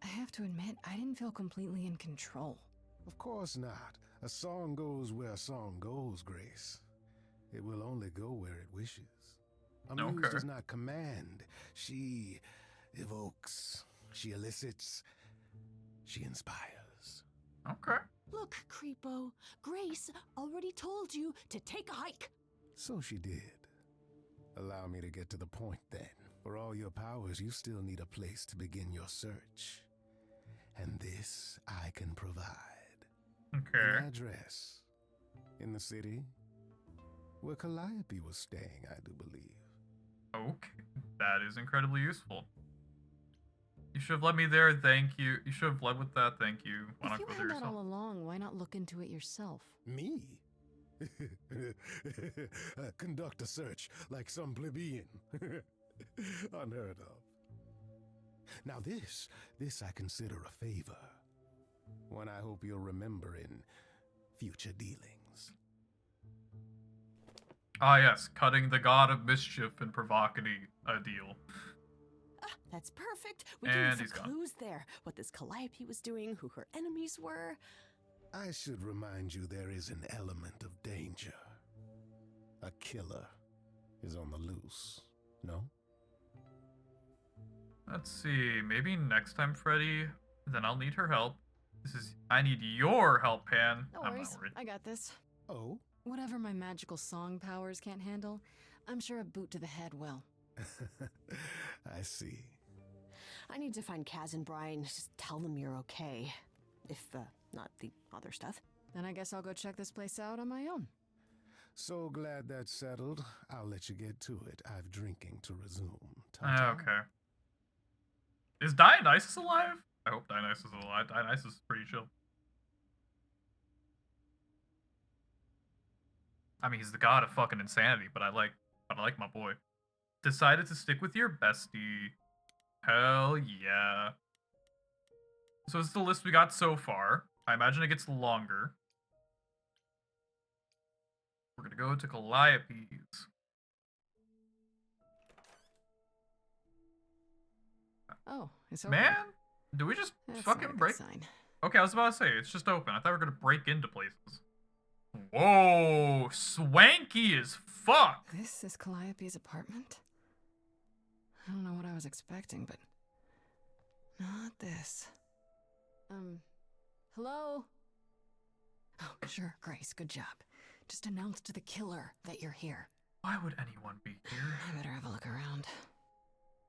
I have to admit, I didn't feel completely in control. Of course not. A song goes where a song goes, Grace. It will only go where it wishes. A muse Okay. does not command. She evokes. She elicits. She inspires. Okay. Look, Creepo, Grace already told you to take a hike. So she did. Allow me to get to the point then. For all your powers, you still need a place to begin your search. And this I can provide. Okay. An address. In the city. Where Calliope was staying, I do believe. Okay. That is incredibly useful. You should have led me there, thank you. You should have led with that, thank you. Why If not you go had there that yourself? all along, why not look into it yourself? Me? Conduct a search like some plebeian. Unheard of. Now this I consider a favor. One I hope you'll remember in future dealings. Ah, yes, cutting the god of mischief and provocating a deal. That's perfect. We And can he's some gone. clues there. What this Calliope was doing, who her enemies were. I should remind you there is an element of danger. A killer is on the loose, no? Let's see, maybe next time, Freddy, then I'll need her help. I need your help, Pan. No I'm worries, not worried. I got this. Oh? Whatever my magical song powers can't handle, I'm sure a boot to the head will. I see. I need to find Kaz and Brian. Just tell them you're okay. If, not the other stuff. Then I guess I'll go check this place out on my own. So glad that's settled. I'll let you get to it. I've drinking to resume. Ta-ta. Okay. Is Dionysus alive? I hope Dionysus is alive. Dionysus is pretty chill. I mean, he's the god of fucking insanity, but I like my boy. Decided to stick with your bestie. Hell yeah. So this is the list we got so far. I imagine it gets longer. We're gonna go to Calliope's. Oh, it's open. Man, do we just That's fucking not a good break? sign. Okay, I was about to say, it's just open. I thought we were gonna break into places. Whoa, swanky as fuck. This is Calliope's apartment? I don't know what I was expecting, but not this. Hello? Oh, sure, Grace, good job. Just announce to the killer that you're here. Why would anyone be here? I better have a look around.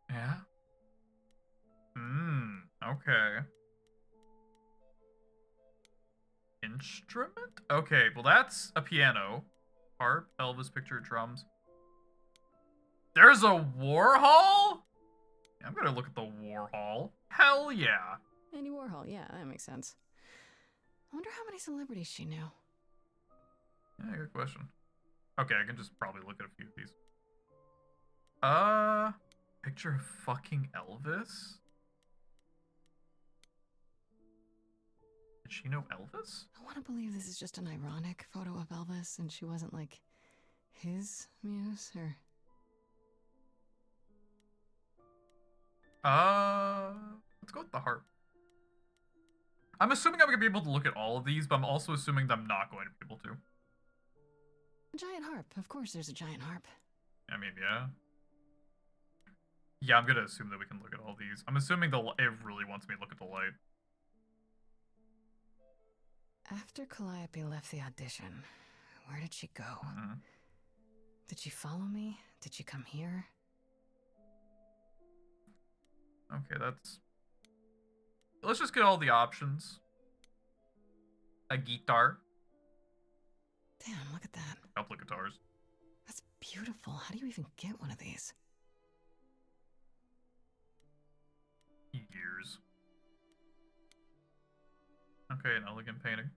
Yeah? Okay. Instrument? Okay, well that's a piano. Harp, Elvis picture, drums. There's a Warhol? Yeah, I'm gonna look at the Warhol. Hell yeah. Andy Warhol, yeah, that makes sense. I wonder how many celebrities she knew. Yeah, good question. Okay, I can just probably look at a few of these. Picture of fucking Elvis? Did she know Elvis? I want to believe this is just an ironic photo of Elvis and she wasn't like his muse or... Let's go with the harp. I'm assuming I'm gonna be able to look at all of these, but I'm also assuming that I'm not going to be able to. A giant harp. Of course there's a giant harp. I mean, yeah. Yeah, I'm gonna assume that we can look at all these. I'm assuming it really wants me to look at the light. After Calliope left the audition, where did she go? Did she follow me? Did she come here? Okay, that's... Let's just get all the options. A guitar. Damn, look at that. A couple of guitars. That's beautiful. How do you even get one of these? Years. Okay, an elegant painting.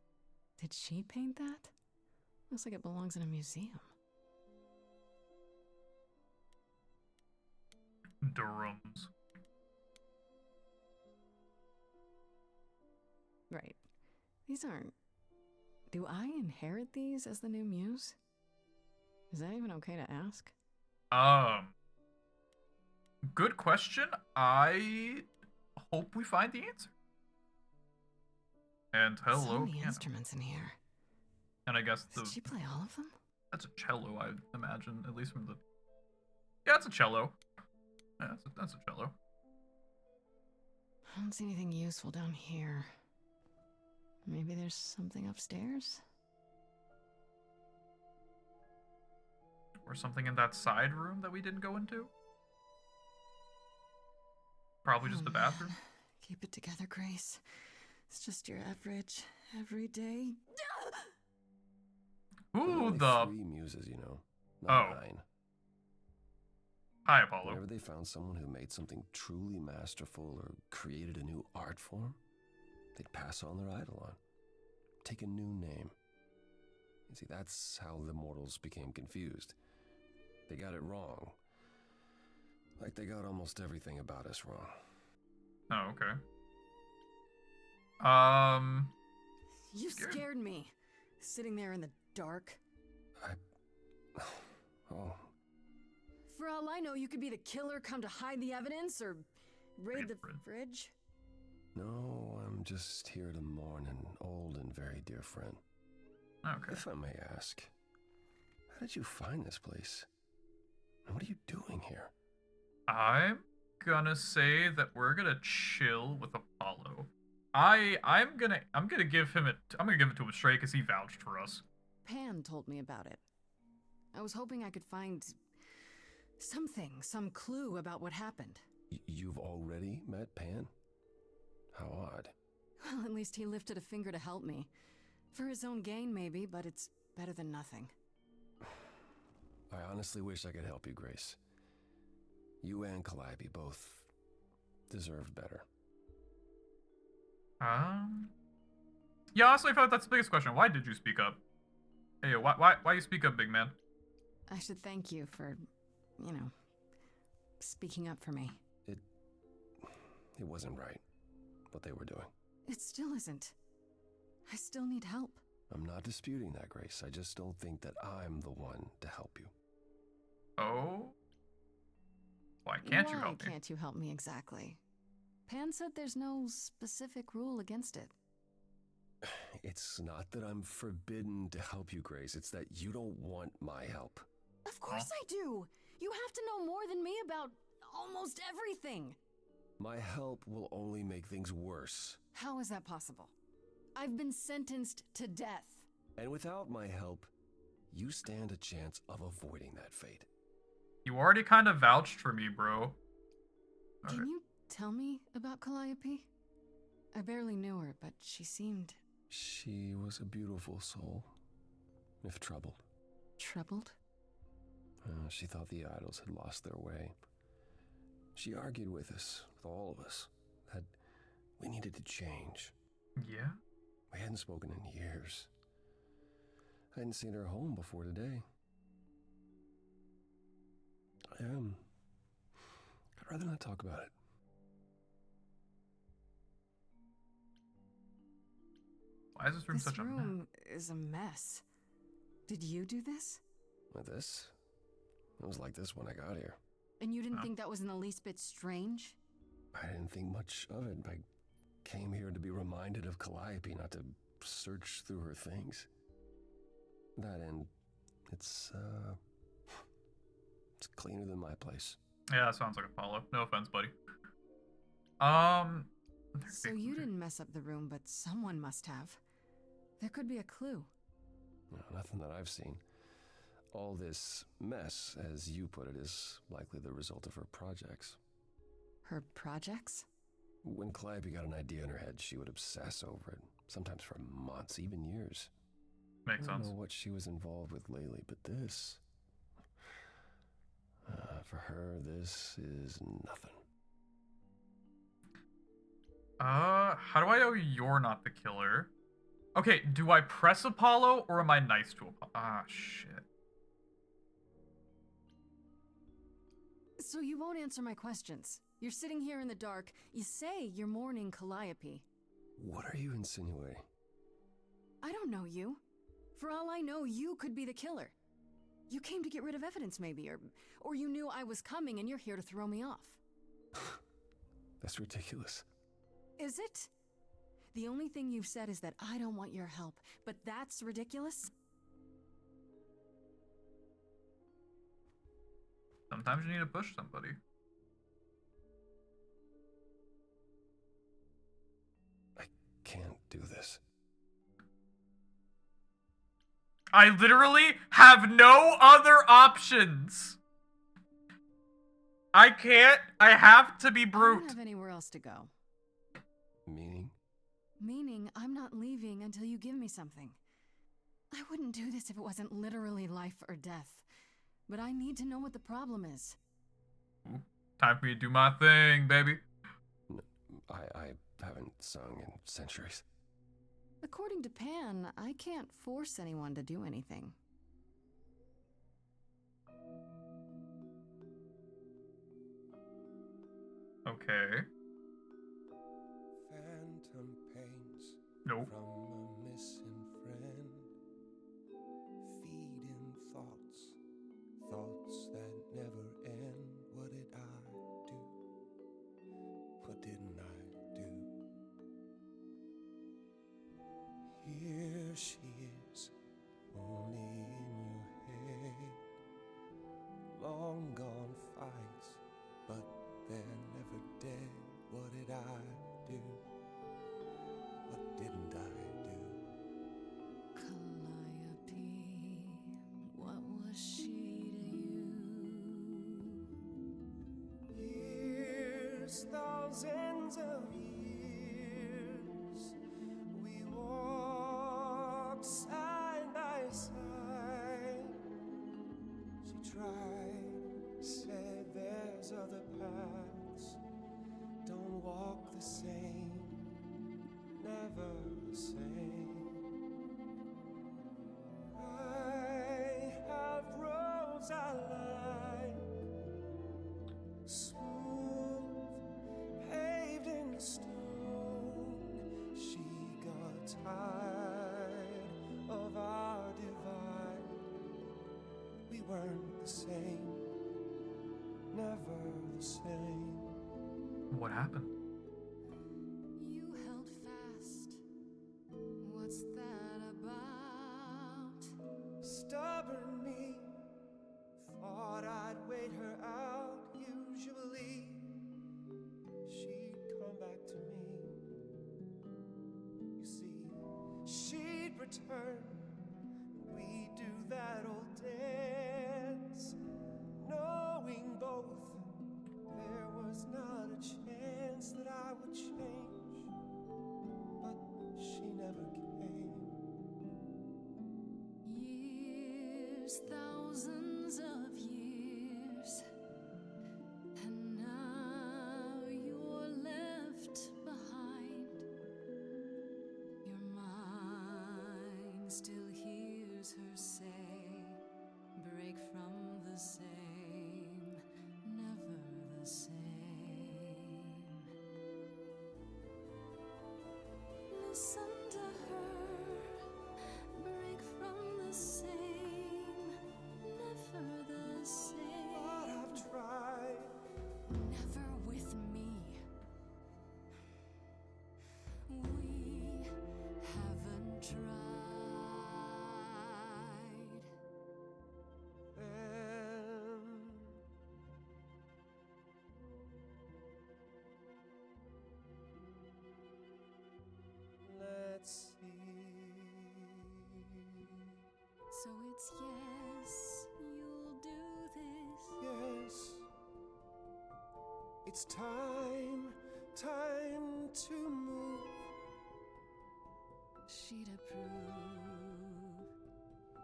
Did she paint that? Looks like it belongs in a museum. Drums. Right. These aren't... Do I inherit these as the new muse? Is that even okay to ask? Good question. I hope we find the answer. And hello, So many piano. instruments in here. And I guess Did she play all of them? that's a cello, I imagine, at least from the... Yeah, it's a cello. Yeah, that's a cello. I don't see anything useful down here. Maybe there's something upstairs? Or something in that side room that we didn't go into? Probably just the bathroom. Man. Keep it together, Grace. It's just your average, everyday... Ooh, only the... 3 muses, you know. Not 9. Hi, Apollo. Whenever they found someone who made something truly masterful or created a new art form, they'd pass on their idol on. Take a new name. See, that's how the mortals became confused. They got it wrong. Like they got almost everything about us wrong. Oh, okay. You scared me. Sitting there in the dark. Oh. For all I know, you could be the killer come to hide the evidence or raid the fridge. No, I'm just here to mourn an old and very dear friend. Okay. If I may ask, how did you find this place? And what are you doing here? I'm gonna say that we're gonna chill with Apollo. I'm gonna give him I'm gonna give it to him straight because he vouched for us. Pan told me about it. I was hoping I could find something, some clue about what happened. You've already met Pan? How odd. Well, at least he lifted a finger to help me. For his own gain, maybe, but it's better than nothing. I honestly wish I could help you, Grace. You and Calliope both deserved better. Yeah, honestly, I feel like that's the biggest question. Why did you speak up? Hey, why you speak up, big man? I should thank you for, speaking up for me. It wasn't right, what they were doing. It still isn't. I still need help. I'm not disputing that, Grace. I just don't think that I'm the one to help you. Oh? Why can't you help me? Why can't you help me exactly? Pan said there's no specific rule against it. It's not that I'm forbidden to help you, Grace. It's that you don't want my help. Of course I do! You have to know more than me about almost everything! My help will only make things worse. How is that possible? I've been sentenced to death. And without my help, you stand a chance of avoiding that fate. You already kind of vouched for me, bro. Can you tell me about Calliope? I barely knew her, but she seemed... She was a beautiful soul, if troubled. Troubled? She thought the idols had lost their way. She argued with us, with all of us, that we needed to change. Yeah? We hadn't spoken in years. I hadn't seen her home before today. I'd rather not talk about it. Why is this room such a mess? This room is a mess. Did you do this? With this? It was like this when I got here. And you didn't think that was in the least bit strange? I didn't think much of it. I came here to be reminded of Calliope, not to search through her things. That and it's cleaner than my place. Yeah, that sounds like Apollo. No offense, buddy. So you didn't mess up the room, but someone must have. There could be a clue. No, nothing that I've seen. All this mess, as you put it, is likely the result of her projects. Her projects? When Calliope got an idea in her head, she would obsess over it, sometimes for months, even years. Makes sense. I don't know what she was involved with lately, but this... for her, this is nothing. How do I know you're not the killer? Okay, do I press Apollo or am I nice to Apollo? Ah, shit. So you won't answer my questions. You're sitting here in the dark. You say you're mourning Calliope. What are you insinuating? I don't know you. For all I know, you could be the killer. You came to get rid of evidence, maybe, or you knew I was coming and you're here to throw me off. That's ridiculous. Is it? The only thing you've said is that I don't want your help, but that's ridiculous? Sometimes you need to push somebody. I can't do this. I literally have no other options. I can't. I have to be I brute. don't have anywhere else to go. Meaning? Meaning I'm not leaving until you give me something. I wouldn't do this if it wasn't literally life or death. But I need to know what the problem is. Ooh, time for me to do my thing, baby. I haven't sung in centuries. According to Pan, I can't force anyone to do anything. Okay. Phantom pains Nope. from a missing friend. Feeding thoughts that never end. What did I do? What didn't I do? Here she is, only in your head. Long gone fights, but they're never dead. What did I do? What didn't I do? Calliope, what was she to you? Years, thousands of years, we walked side by side. She tried, said there's other paths. Don't walk the same, never the same. I have roads I like, smooth, paved in stone. She got tired of our divide. We weren't the same, never the same. What happened? You held fast. What's that about? Stubborn me, thought I'd wait her out. Usually, she'd come back to me. You see, she'd return. We'd do that old dance, knowing both there was not a chance that I would change. But she never came. Years, thousands of years, and now you're left behind. Your mind still hears her say, break from the same, never the same. Listen to her, break from the same, never the same. But I've tried. Never with me. We haven't tried. Let's see. So it's yes, you'll do this. Yes, it's time to move. She'd approve.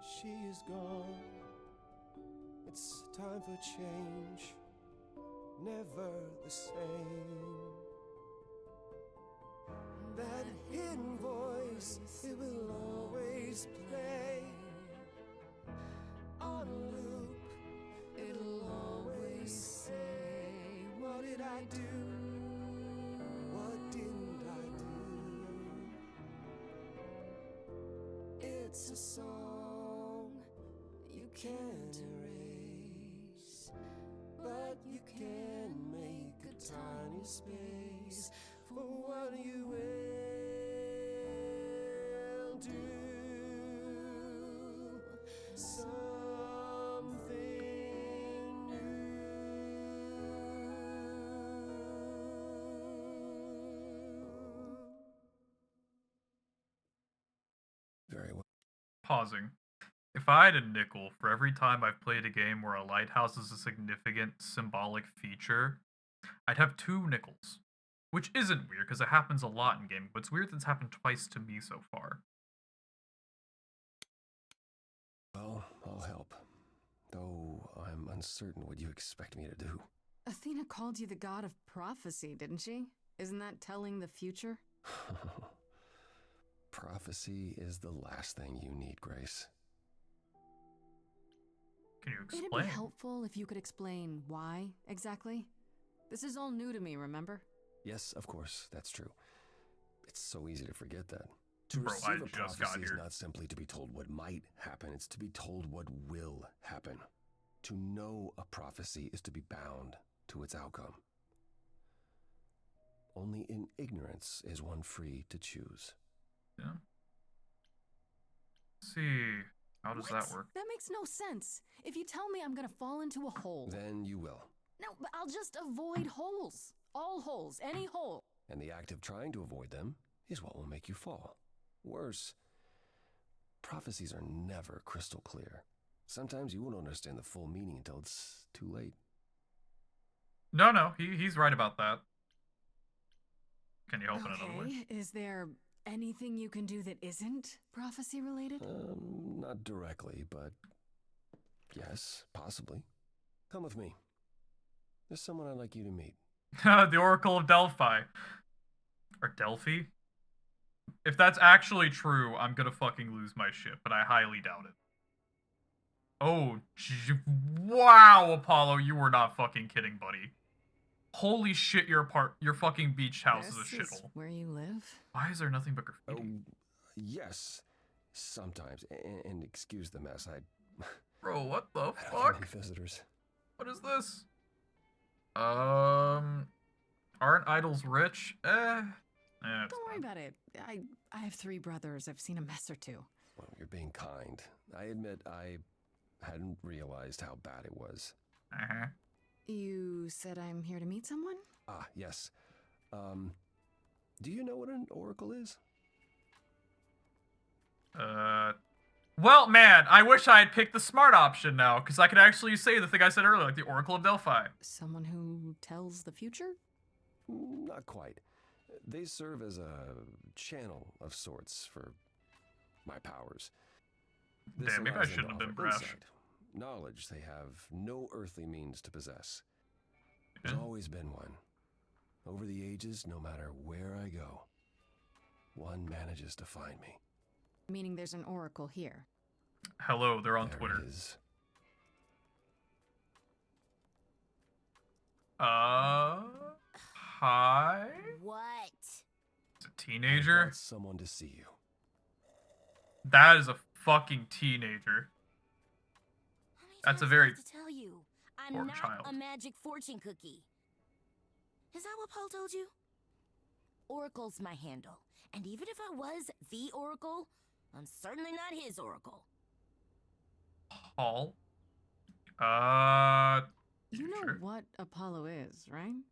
She is gone. It's time for change. Never the same. That hidden voice, it will always play on a loop. It'll always say, what did I do? What didn't I do? It's a song you can't erase, but you can make a tiny space for what you will do. Something new. Very well. Pausing. If I had a nickel for every time I've played a game where a lighthouse is a significant symbolic feature, I'd have 2 nickels. Which isn't weird, because it happens a lot in gaming, but it's weird that it's happened twice to me so far. Well, I'll help. Though I'm uncertain what you expect me to do. Athena called you the god of prophecy, didn't she? Isn't that telling the future? Prophecy. prophecy is the last thing you need, Grace. Can you It'd explain? be helpful if you could explain why, exactly. This is all new to me, remember? Yes, of course, that's true. It's so easy to forget that. To Bro, receive I a just got prophecy is here. not simply to be told what might happen, it's to be told what will happen. To know a prophecy is to be bound to its outcome. Only in ignorance is one free to choose. Yeah. Let's see, how does that work? That makes no sense. If you tell me I'm gonna fall into a hole. Then you will. No, but I'll just avoid holes. All holes, any hole. And the act of trying to avoid them is what will make you fall. Worse, prophecies are never crystal clear. Sometimes you won't understand the full meaning until it's too late. No, he's right about that. Can you help in another way? Okay, is there anything you can do that isn't prophecy related? Not directly, but yes, possibly. Come with me. There's someone I'd like you to meet. The Oracle of Delphi. Or Delphi? If that's actually true, I'm gonna fucking lose my shit, but I highly doubt it. Oh, wow, Apollo, you were not fucking kidding, buddy. Holy shit, your fucking beach house is a This shithole. where you live? Why is there nothing but graffiti? Oh, yes, sometimes. And excuse the mess. Bro, what the have fuck? many visitors. What is this? Aren't idols rich? Don't worry about it. I have 3 brothers. I've seen a mess or two. Well, you're being kind. I admit I hadn't realized how bad it was. Uh-huh. You said I'm here to meet someone? Ah, yes. Do you know what an oracle is? Well, man, I wish I had picked the smart option now, because I could actually say the thing I said earlier, like the Oracle of Delphi. Someone who tells the future? Not quite. They serve as a channel of sorts for my powers. This Damn, maybe I allows them shouldn't to have been offer brash. insight, knowledge they have no earthly means to possess. There's Yeah. always been one. Over the ages, no matter where I go, one manages to find me. Meaning there's an oracle here. Hello, they're on There Twitter. it is. Hi? What? It's a I teenager? brought someone to see you. That is a fucking teenager. That's a very to tell you, I'm poor not child. a magic fortune cookie. Is that what Paul told you? Oracle's my handle, and even if I was the Oracle, I'm certainly not his Oracle. Paul? You know sure? what Apollo is, right?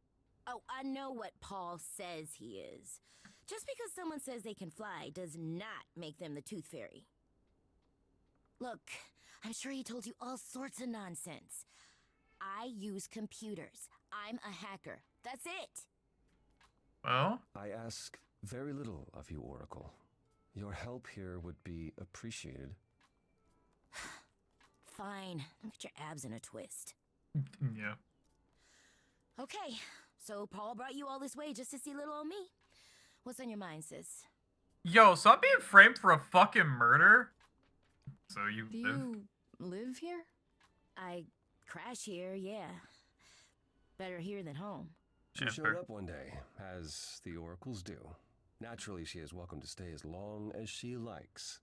Oh, I know what Paul says he is. Just because someone says they can fly does not make them the Tooth Fairy. Look, I'm sure he told you all sorts of nonsense. I use computers. I'm a hacker. That's it. Well? I ask very little of you, Oracle. Your help here would be appreciated. Fine. Don't get your abs in a twist. Yeah. Okay, so Paul brought you all this way just to see little old me. What's on your mind, sis? Yo, so I'm being framed for a fucking murder? So you Do live? you live here? I crash here, yeah. Better here than home. She Yeah, showed fair. up one day, as the oracles do. Naturally, she is welcome to stay as long as she likes.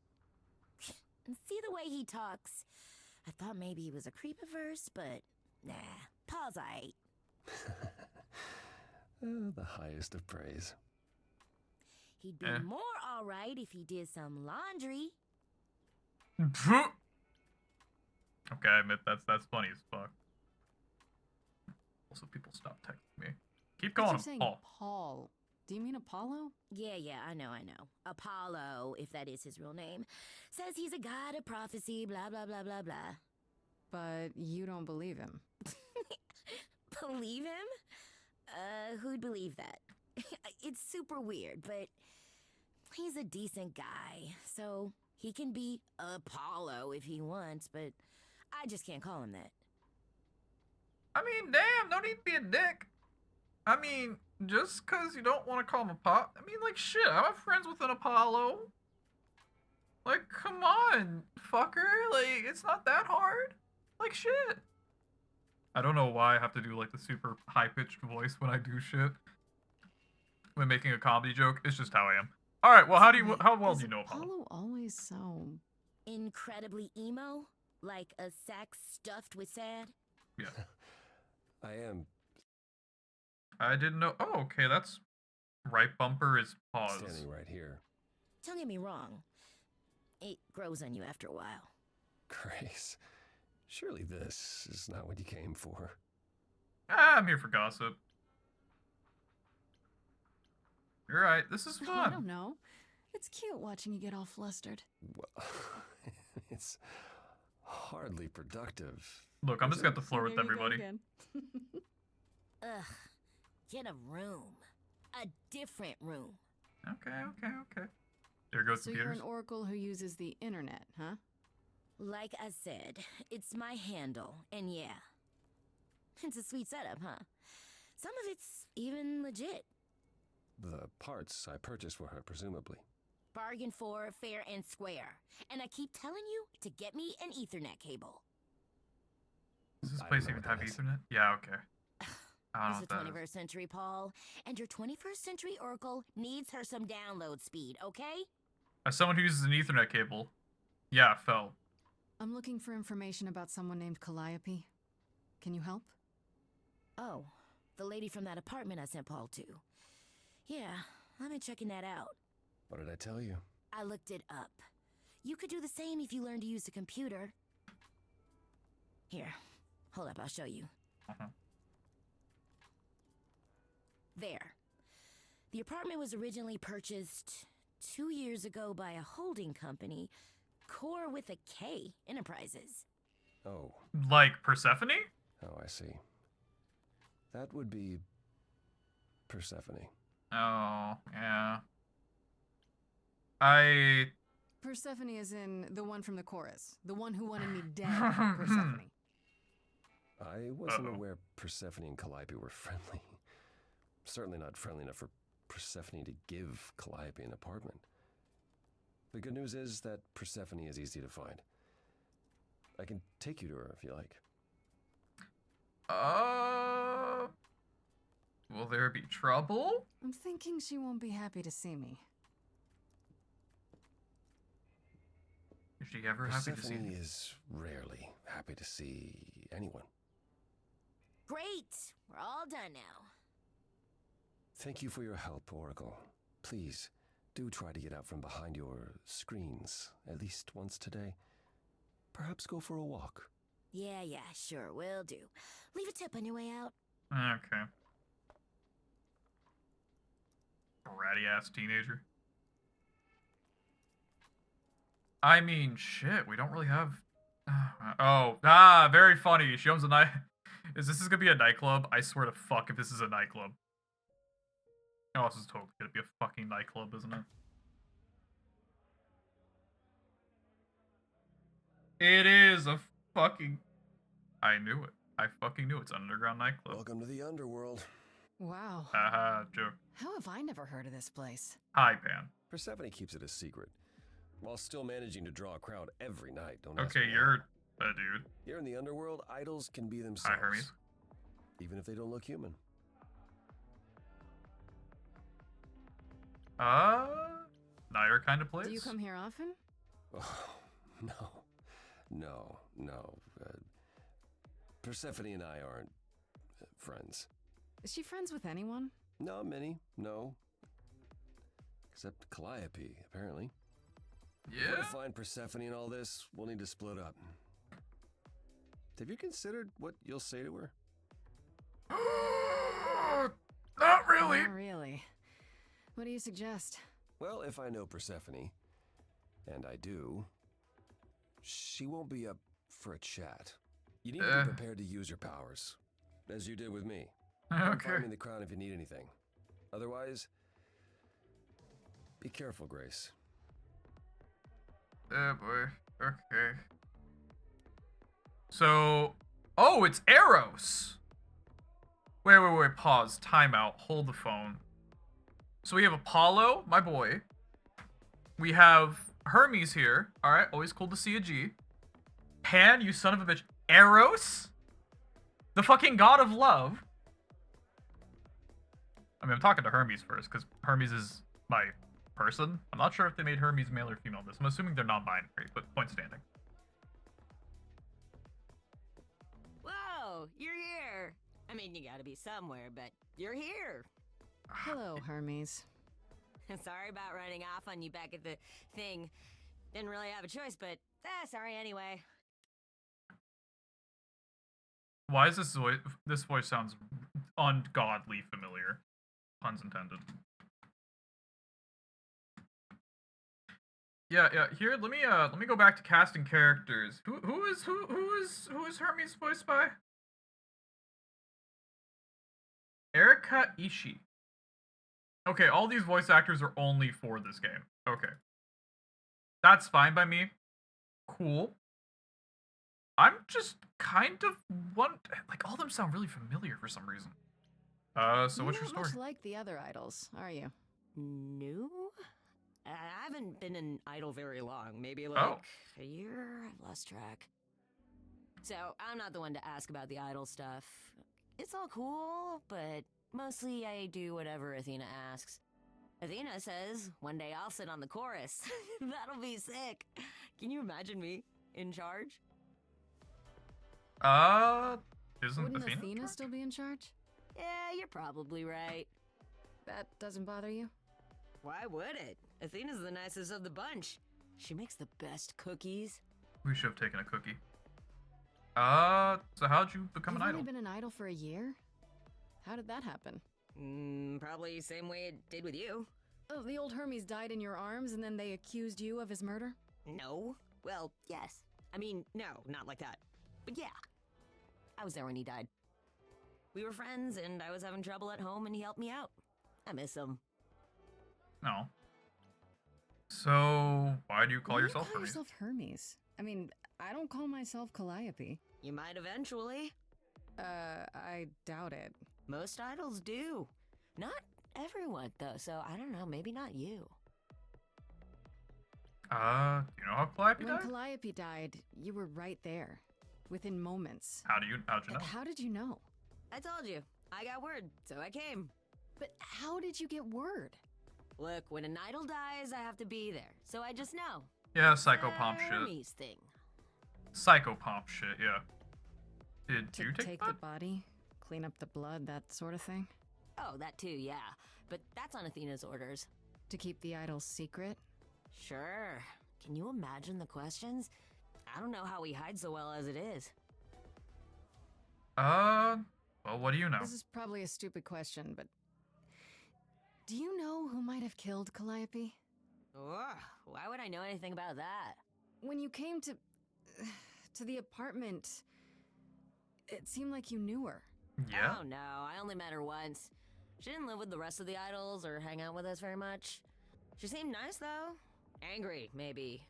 And see the way he talks. I thought maybe he was a creepiverse, but nah, Paul's aight. The highest of praise. He'd be Eh. more alright if he did some laundry. Okay, I admit that's funny as fuck. Also, people stop texting me. Keep I calling keep him saying Paul. Paul. Do you mean Apollo? Yeah, I know. Apollo, if that is his real name, says he's a god of prophecy, blah, blah, blah, blah, blah. But you don't believe him. Believe him? Who'd believe that? It's super weird, but he's a decent guy, so he can be Apollo if he wants, but I just can't call him that. I mean, damn, no need to be a dick. I mean, just because you don't want to call him a Apollo. I mean, like, shit, I'm friends with an Apollo. Like, come on, fucker. Like, it's not that hard. Like, shit. I don't know why I have to do, like, the super high-pitched voice when I do shit. When making a comedy joke. It's just how I am. Alright, well, how well do you know Apollo? Apollo always so... Incredibly emo? Like a sack stuffed with sad? Yeah. I am. I didn't know. Oh, okay, that's... Right bumper is pause. Standing right here. Don't get me wrong. It grows on you after a while. Grace, surely this is not what you came for. I'm here for gossip. You're right, this is fun. I don't know. It's cute watching you get all flustered. Well, it's hardly productive. Look, I'm just got the floor with everybody. Ugh. Get a room. A different room. Okay. There goes So the you're computers. an oracle who uses the internet, huh? Like I said, it's my handle, and yeah. It's a sweet setup, huh? Some of it's even legit. The parts I purchased for her, presumably. Bargain for, fair and square. And I keep telling you to get me an Ethernet cable. Does this I place don't know even what have that is. Ethernet? Yeah, okay. I It's don't the know what that 21st century, Paul, and your 21st century Oracle needs her some download speed, okay? As someone who uses an Ethernet cable, yeah, fell. I'm looking for information about someone named Calliope. Can you help? Oh, the lady from that apartment I sent Paul to. Yeah, I've been checking that out. What did I tell you? I looked it up. You could do the same if you learned to use the computer. Here, hold up, I'll show you. There. The apartment was originally purchased 2 years ago by a holding company, Core with a K Enterprises. Oh. Like Persephone? Oh, I see. That would be Persephone. Oh, yeah. Persephone is in the one from the chorus. The one who wanted me dead, Persephone. I wasn't aware Persephone and Calliope were friendly. Certainly not friendly enough for Persephone to give Calliope an apartment. The good news is that Persephone is easy to find. I can take you to her if you like. Will there be trouble? I'm thinking she won't be happy to see me. Is she ever happy to see Persephone me? is rarely happy to see anyone. Great! We're all done now. Thank you for your help, Oracle. Please, do try to get out from behind your screens at least once today. Perhaps go for a walk. Yeah, sure, will do. Leave a tip on your way out. Okay. Bratty ass teenager. I mean, shit, we don't really have... very funny. She owns a night. Is this gonna be a nightclub? I swear to fuck if this is a nightclub. Oh, this is totally gonna be a fucking nightclub, isn't it? It is a fucking... I knew it. I fucking knew it's an underground nightclub. Welcome to the underworld. Wow. Haha, joke. How have I never heard of this place? Hi, Pan. Persephone keeps it a secret, while still managing to draw a crowd every night. Don't ask Okay, me you're a dude. Here in the underworld, idols can be Hi, themselves. Hermes. Even if they don't look human. Not your kind of place? Do you come here often? Oh, no. Persephone and I aren't friends. Is she friends with anyone? Not many, no. Except Calliope, apparently. Yeah? To find Persephone in all this, we'll need to split up. Have you considered what you'll say to her? Not really. Not really. What do you suggest? Well, if I know Persephone, and I do, she won't be up for a chat. You need to be prepared to use your powers, as you did with me. Okay. Find me in the crown if you need anything. Otherwise, be careful, Grace. Oh boy. Okay. So, oh, it's Eros. Wait, pause. Timeout. Hold the phone. So we have Apollo, my boy. We have Hermes here. All right, always cool to see a G. Pan, you son of a bitch. Eros, the fucking god of love. I mean, I'm talking to Hermes first because Hermes is my person. I'm not sure if they made Hermes male or female. This. I'm assuming they're non-binary, but point standing. Whoa, you're here. I mean, you gotta be somewhere, but you're here. Hello, Hermes. Sorry about running off on you back at the thing. Didn't really have a choice, but sorry anyway. Why is this voice? This voice sounds ungodly familiar. Puns intended. Yeah. Here, let me go back to casting characters. Who is Hermes voiced by? Erika Ishii. Okay, all these voice actors are only for this game. Okay. That's fine by me. Cool. I'm just kind of like all of them sound really familiar for some reason. So what's your story? You're not much like the other idols, are you? No? I haven't been an idol very long. Maybe like a year? I've lost track. So, I'm not the one to ask about the idol stuff. It's all cool, but mostly I do whatever Athena asks. Athena says, one day I'll sit on the chorus. That'll be sick. Can you imagine me in charge? Isn't Wouldn't Athena Athena still be in charge? Yeah, you're probably right. That doesn't bother you? Why would it? Athena's the nicest of the bunch. She makes the best cookies. We should have taken a cookie. So how'd you become an idol? You've only been an idol for a year? How did that happen? Probably same way it did with you. Oh, the old Hermes died in your arms and then they accused you of his murder? No. Well, yes. I mean, no, not like that. But yeah. I was there when he died. We were friends and I was having trouble at home and he helped me out. I miss him. No. So, why do you call yourself Hermes? Hermes? Hermes? I mean, I don't call myself Calliope. You might eventually. I doubt it. Most idols do. Not everyone, though, so I don't know, maybe not you. Do you know how Calliope died? When Calliope died, you were right there. Within moments. How'd you know? How did you know? I told you. I got word, so I came. But how did you get word? Look, when an idol dies, I have to be there, so I just know. Yeah, psychopomp shit. Hermes thing. Psychopomp shit, yeah. Did you take the body, clean up the blood, that sort of thing? Oh, that too, yeah. But that's on Athena's orders. To keep the idol's secret? Sure. Can you imagine the questions? I don't know how he hides so well as it is. Well, what do you know? This is probably a stupid question, but... do you know who might have killed Calliope? Ugh, why would I know anything about that? When you came to the apartment, it seemed like you knew her. Yeah? Oh no, I only met her once. She didn't live with the rest of the idols or hang out with us very much. She seemed nice though. Angry, maybe.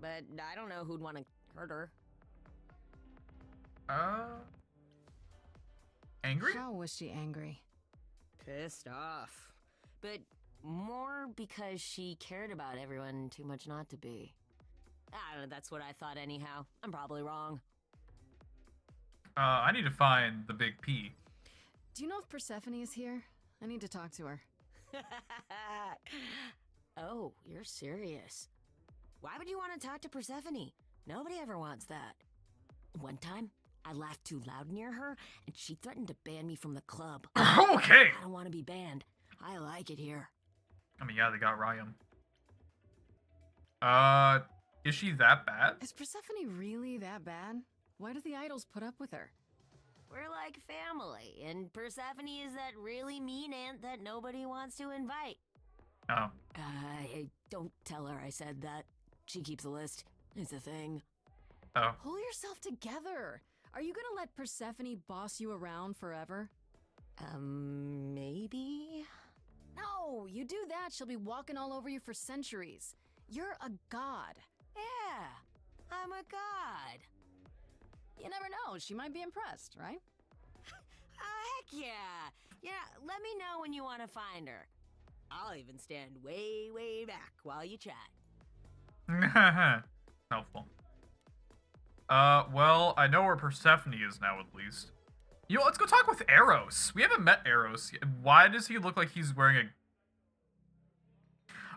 But I don't know who'd want to hurt her. Angry? How was she angry? Pissed off. But more because she cared about everyone too much not to be. I don't know, that's what I thought anyhow. I'm probably wrong. I need to find the big P. Do you know if Persephone is here? I need to talk to her. Oh, you're serious. Why would you want to talk to Persephone? Nobody ever wants that. One time, I laughed too loud near her, and she threatened to ban me from the club. Okay! I don't want to be banned. I like it here. I mean, yeah, they got Ryan. Is she that bad? Is Persephone really that bad? Why do the idols put up with her? We're like family, and Persephone is that really mean aunt that nobody wants to invite. Oh. Don't tell her I said that. She keeps a list. It's a thing. Oh. Pull yourself together. Are you gonna let Persephone boss you around forever? Maybe? No, you do that, she'll be walking all over you for centuries. You're a god. Yeah, I'm a god. You never know, she might be impressed, right? Heck yeah. Yeah, let me know when you want to find her. I'll even stand way, way back while you chat. Helpful. Well, I know where Persephone is now, at least. You know, let's go talk with Eros. We haven't met Eros yet. Why does he look like he's wearing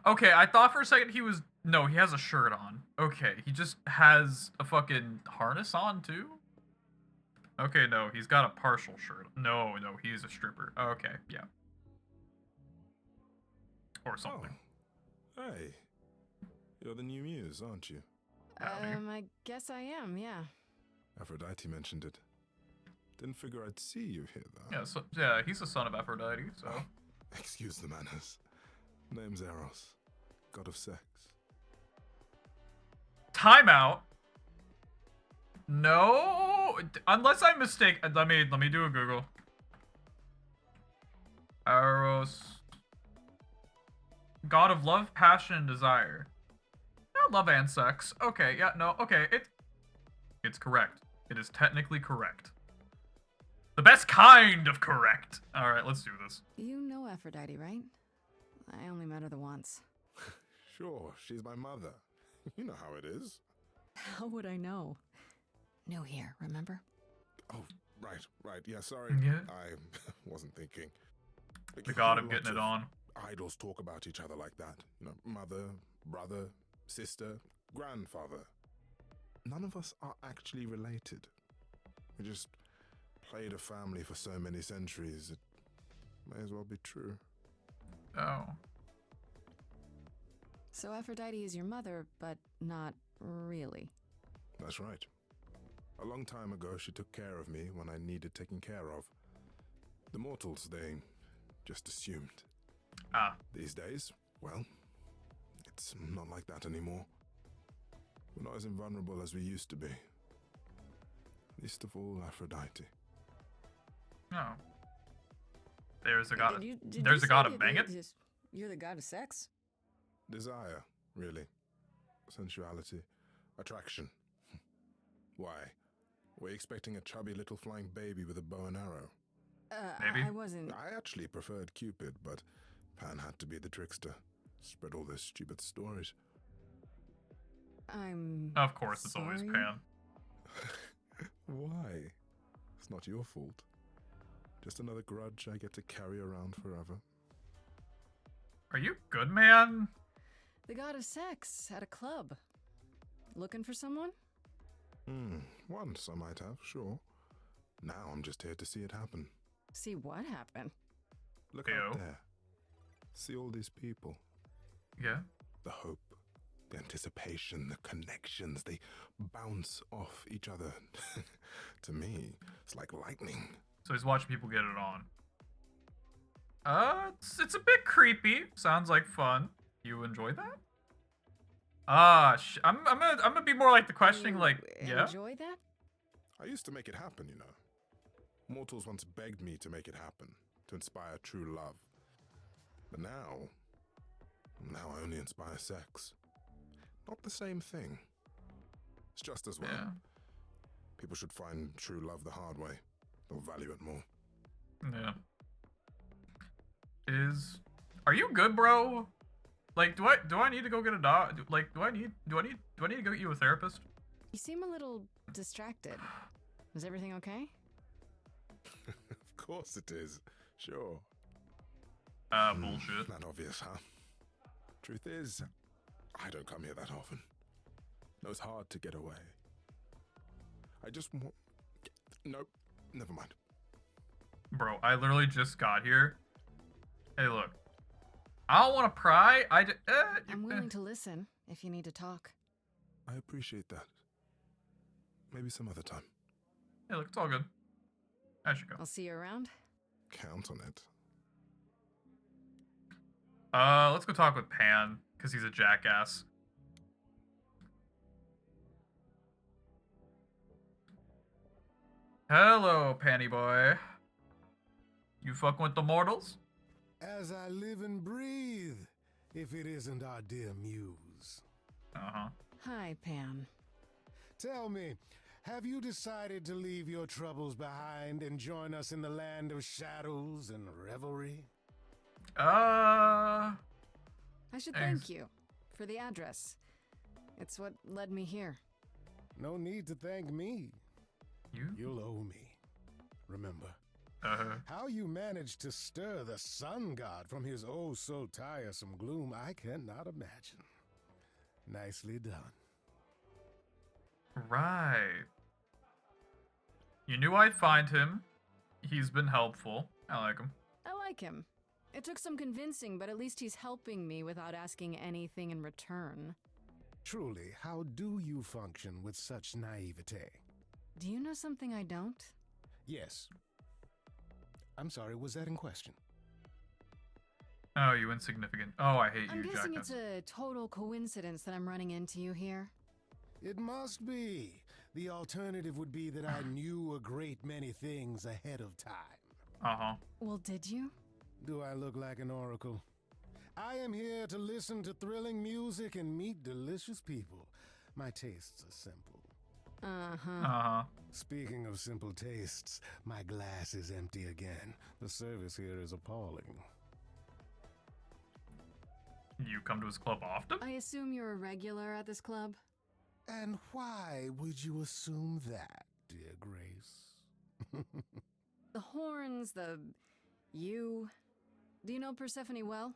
a... Okay, I thought for a second he was... No, he has a shirt on. Okay, he just has a fucking harness on, too? Okay, no, he's got a partial shirt. No, he's a stripper. Okay, yeah. Or something. Oh. Hey. You're the new muse, aren't you? I guess I am, yeah. Aphrodite mentioned it. Didn't figure I'd see you here, though. Yeah, so, yeah, he's the son of Aphrodite, so... Oh, excuse the manners. Name's Eros. God of sex. Timeout. No, unless I'm mistaken. Let me do a Google. Eros, god of love, passion, and desire. No, love and sex. Okay, yeah, no, okay, it's correct. It is technically correct. The best kind of correct. All right, let's do this. You know Aphrodite, right? I only met her the once. Sure, she's my mother. You know how it is. How would I know? New here, remember? Oh, right. Yeah, sorry. Yeah. I wasn't thinking. The god of getting it on. Idols talk about each other like that. You know, mother, brother, sister, grandfather. None of us are actually related. We just played a family for so many centuries, it may as well be true. Oh. So Aphrodite is your mother, but not really. That's right. A long time ago, she took care of me when I needed taking care of. The mortals, they just assumed. Ah. These days, well, it's not like that anymore. We're not as invulnerable as we used to be. Least of all, Aphrodite. Oh. There's a god. There's a god of banging. You're the god of sex? Desire, really. Sensuality. Attraction. Why? Were you expecting a chubby little flying baby with a bow and arrow? Maybe. I wasn't. I actually preferred Cupid, but Pan had to be the trickster. Spread all those stupid stories. Of course, it's always Pan. Why? It's not your fault. Just another grudge I get to carry around forever. Are you good, man? The god of sex at a club. Looking for someone? Once I might have, sure. Now I'm just here to see it happen. See what happen? Look out there. See all these people. Yeah. The hope, the anticipation, the connections, they bounce off each other. To me, it's like lightning. So he's watching people get it on. It's a bit creepy. Sounds like fun. You enjoy that? I'm gonna be more like the questioning, like, yeah. Enjoy that? I used to make it happen, you know. Mortals once begged me to make it happen, to inspire true love. But now I only inspire sex. Not the same thing. It's just as well. Yeah. People should find true love the hard way. They'll value it more. Yeah. Are you good, bro? Like, do I need to go get a dog? Do I need to go get you a therapist? You seem a little distracted. Is everything okay? Of course it is. Sure. Bullshit. Not obvious, huh? Truth is, I don't come here that often. No, it's hard to get away. I just want... Nope. Never mind. Bro, I literally just got here. Hey, look. I don't want to pry. I'm willing to listen if you need to talk. I appreciate that. Maybe some other time. Hey, look, it's all good. I should go. I'll see you around. Count on it. Let's go talk with Pan, because he's a jackass. Hello, Panny boy. You fucking with the mortals? As I live and breathe, if it isn't our dear muse. Uh-huh. Hi, Pan. Tell me, have you decided to leave your troubles behind and join us in the land of shadows and revelry? I should thank you for the address. It's what led me here. No need to thank me. You? You'll owe me. Remember? Uh-huh. How you managed to stir the sun god from his oh so tiresome gloom, I cannot imagine. Nicely done. Right. You knew I'd find him. He's been helpful. I like him. I like him. It took some convincing, but at least he's helping me without asking anything in return. Truly, how do you function with such naivete? Do you know something I don't? Yes. I'm sorry, was that in question? Oh, you insignificant. Oh, I hate I'm you, guessing jackass. it's a total coincidence that I'm running into you here. It must be. The alternative would be that I knew a great many things ahead of time. Uh-huh. Well, did you? Do I look like an oracle? I am here to listen to thrilling music and meet delicious people. My tastes are simple. Uh-huh. Uh-huh. Speaking of simple tastes, my glass is empty again. The service here is appalling. You come to his club often? I assume you're a regular at this club? And why would you assume that, dear Grace? The horns, you... Do you know Persephone well?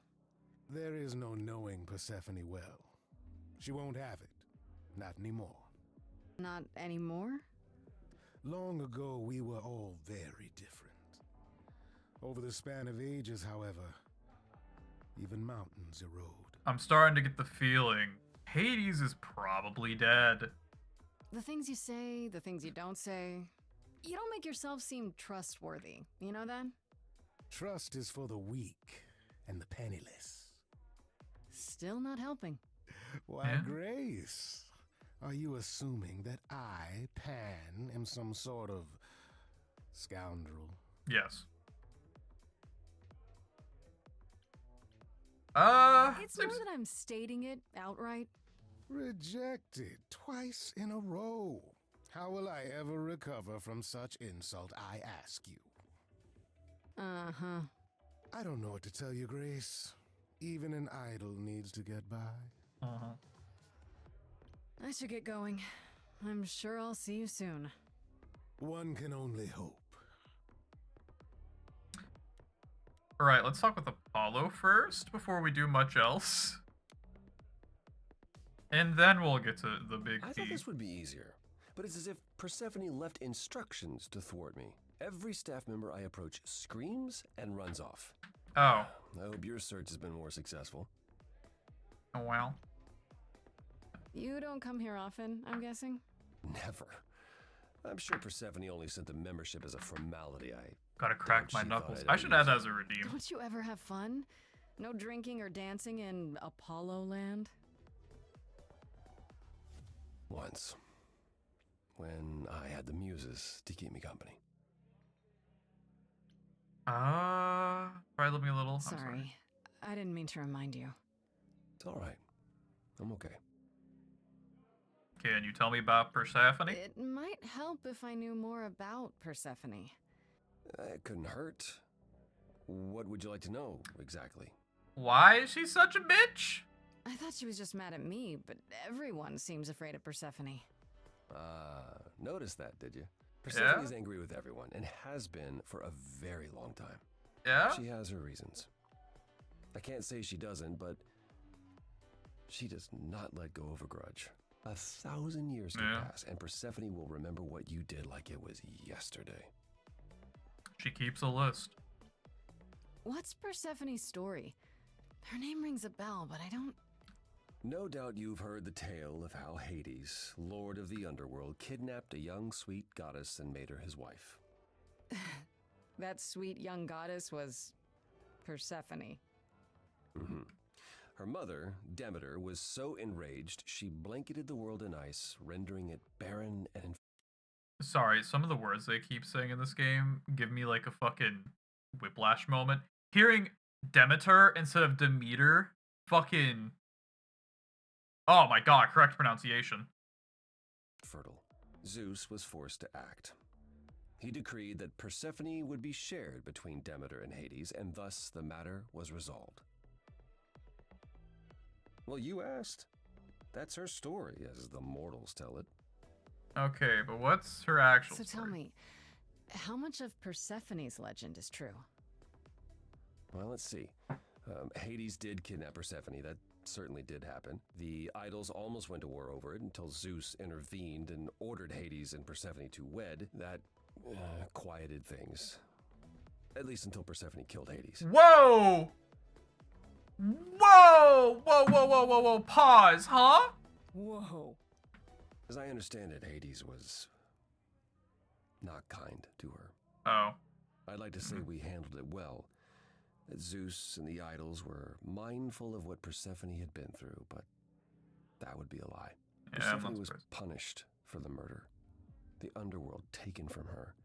There is no knowing Persephone well. She won't have it. Not anymore. Not anymore? Long ago, we were all very different. Over the span of ages, however, even mountains erode. I'm starting to get the feeling Hades is probably dead. The things you say, the things you don't say. You don't make yourself seem trustworthy. You know that? Trust is for the weak and the penniless. Still not helping. Why, Yeah. Grace? Are you assuming that I, Pan, am some sort of scoundrel? Yes. It's more that I'm stating it outright. Rejected twice in a row. How will I ever recover from such insult, I ask you? Uh-huh. I don't know what to tell you, Grace. Even an idol needs to get by. Uh-huh. I should get going. I'm sure I'll see you soon. One can only hope. Alright, let's talk with Apollo first before we do much else. And then we'll get to the big I P. thought this would be easier, but it's as if Persephone left instructions to thwart me. Every staff member I approach screams and runs off. Oh. I hope your search has been more successful. Oh, wow. You don't come here often, I'm guessing? Never. I'm sure Persephone only sent the membership as a formality. Gotta crack my she thought knuckles. I'd I should use add that it. as a redeem. Don't you ever have fun? No drinking or dancing in Apollo land? Once. When I had the muses to keep me company. Probably let me a little. I'm Sorry. I didn't mean to remind you. It's all right. I'm okay. Can you tell me about Persephone? It might help if I knew more about Persephone. It couldn't hurt. What would you like to know, exactly? Why is she such a bitch? I thought she was just mad at me, but everyone seems afraid of Persephone. Noticed that, did you? Persephone is angry with everyone, and has been for a very long time. Yeah? She has her reasons. I can't say she doesn't, but she does not let go of a grudge. 1,000 years can pass, and Persephone will remember what you did like it was yesterday. She keeps a list. What's Persephone's story? Her name rings a bell, but I don't... No doubt you've heard the tale of how Hades, lord of the underworld, kidnapped a young sweet goddess and made her his wife. That sweet young goddess was... Persephone. Mm-hmm. Her mother, Demeter, was so enraged she blanketed the world in ice, rendering it barren and... Sorry, some of the words they keep saying in this game give me like a fucking whiplash moment. Hearing Demeter instead of Demeter, fucking... Oh my god, correct pronunciation. fertile. Zeus was forced to act. He decreed that Persephone would be shared between Demeter and Hades, and thus the matter was resolved. Well, you asked. That's her story, as the mortals tell it. Okay, but what's her actual So story? tell me, how much of Persephone's legend is true? Well, let's see. Hades did kidnap Persephone. That certainly did happen. The idols almost went to war over it until Zeus intervened and ordered Hades and Persephone to wed. That quieted things. At least until Persephone killed Hades. Whoa! Whoa! Whoa, whoa, whoa, whoa, whoa, pause, huh? Whoa. As I understand it, Hades was not kind to her. Oh. I'd like to say we handled it well. That Zeus and the idols were mindful of what Persephone had been through, but that would be a lie. Yeah, Persephone was punished for the murder, the underworld taken from her,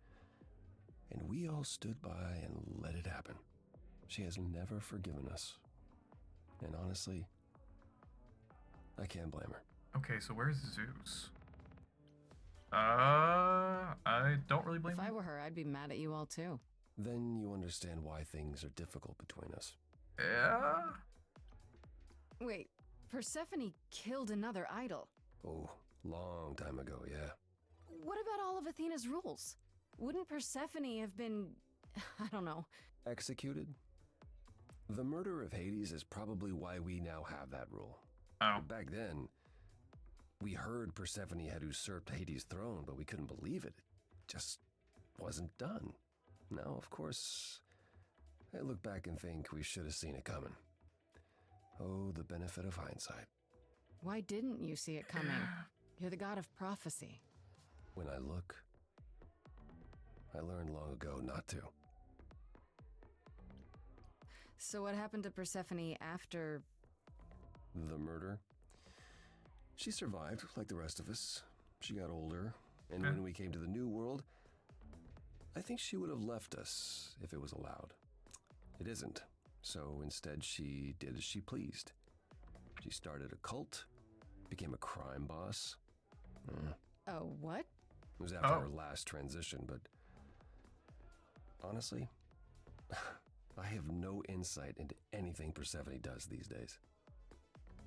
and we all stood by and let it happen. She has never forgiven us. And honestly, I can't blame her. Okay, so where's Zeus? I don't really blame If I him. were her, I'd be mad at you all too. Then you understand why things are difficult between us. Yeah? Wait, Persephone killed another idol. Oh, long time ago, yeah. What about all of Athena's rules? Wouldn't Persephone have been, I don't know. Executed? The murder of Hades is probably why we now have that rule. Oh. Back then, we heard Persephone had usurped Hades' throne, but we couldn't believe it. It just wasn't done. Now, of course, I look back and think we should have seen it coming. Oh, the benefit of hindsight. Why didn't you see it coming? You're the god of prophecy. When I look, I learned long ago not to. So what happened to Persephone after... The murder? She survived, like the rest of us. She got older, and when we came to the new world, I think she would have left us if it was allowed. It isn't, so instead she did as she pleased. She started a cult, became a crime boss. Oh, what? It was after her last transition, but honestly, I have no insight into anything Persephone does these days.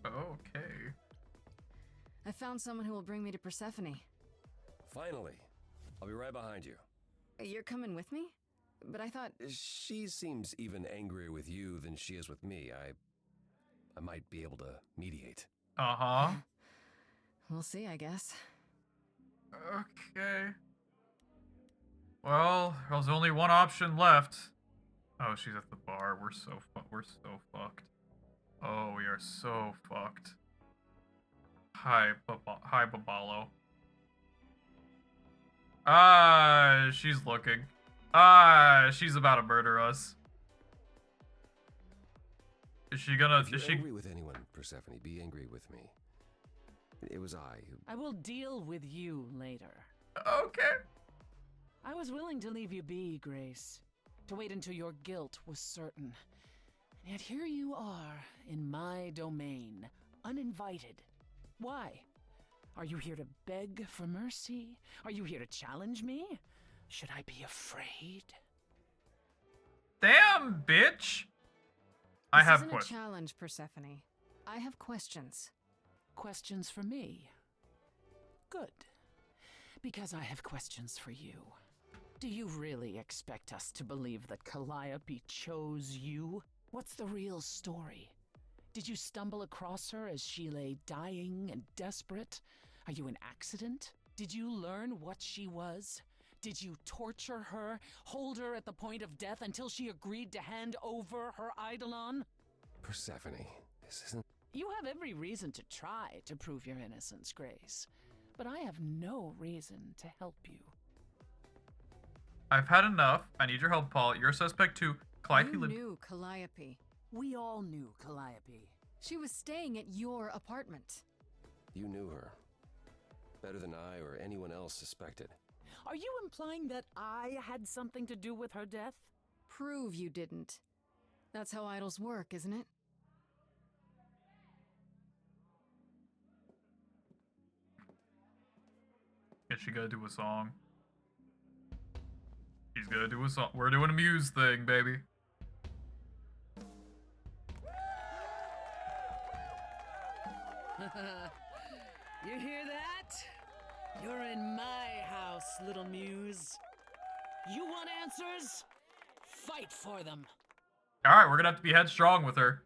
Okay. I found someone who will bring me to Persephone. Finally, I'll be right behind you. You're coming with me? But I thought... She seems even angrier with you than she is with me. I might be able to mediate. Uh-huh. We'll see, I guess. Okay. Well, there's only one option left. Oh, she's at the bar. We're so fucked. Oh, we are so fucked. Hi, Babalo. She's looking. She's about to murder us. Is she gonna... If you're angry with anyone, Persephone, be angry with me. It was I who... I will deal with you later. Okay. I was willing to leave you be, Grace. To wait until your guilt was certain. And yet here you are, in my domain, uninvited. Why? Are you here to beg for mercy? Are you here to challenge me? Should I be afraid? Damn, bitch! I have This isn't questions. a challenge, Persephone. I have questions. Questions for me? Good. Because I have questions for you. Do you really expect us to believe that Calliope chose you? What's the real story? Did you stumble across her as she lay dying and desperate? Are you an accident? Did you learn what she was? Did you torture her, hold her at the point of death until she agreed to hand over her eidolon? Persephone, this isn't... You have every reason to try to prove your innocence, Grace. But I have no reason to help you. I've had enough. I need your help, Paul. You're a suspect too. Calliope You knew Calliope. We all knew Calliope. She was staying at your apartment. You knew her. Better than I or anyone else suspected. Are you implying that I had something to do with her death? Prove you didn't. That's how idols work, isn't it? Is she gonna do a song? She's gonna do a song. We're doing a Muse thing, baby. You hear that? You're in my house, little muse. You want answers? Fight for them. All right, we're gonna have to be headstrong with her.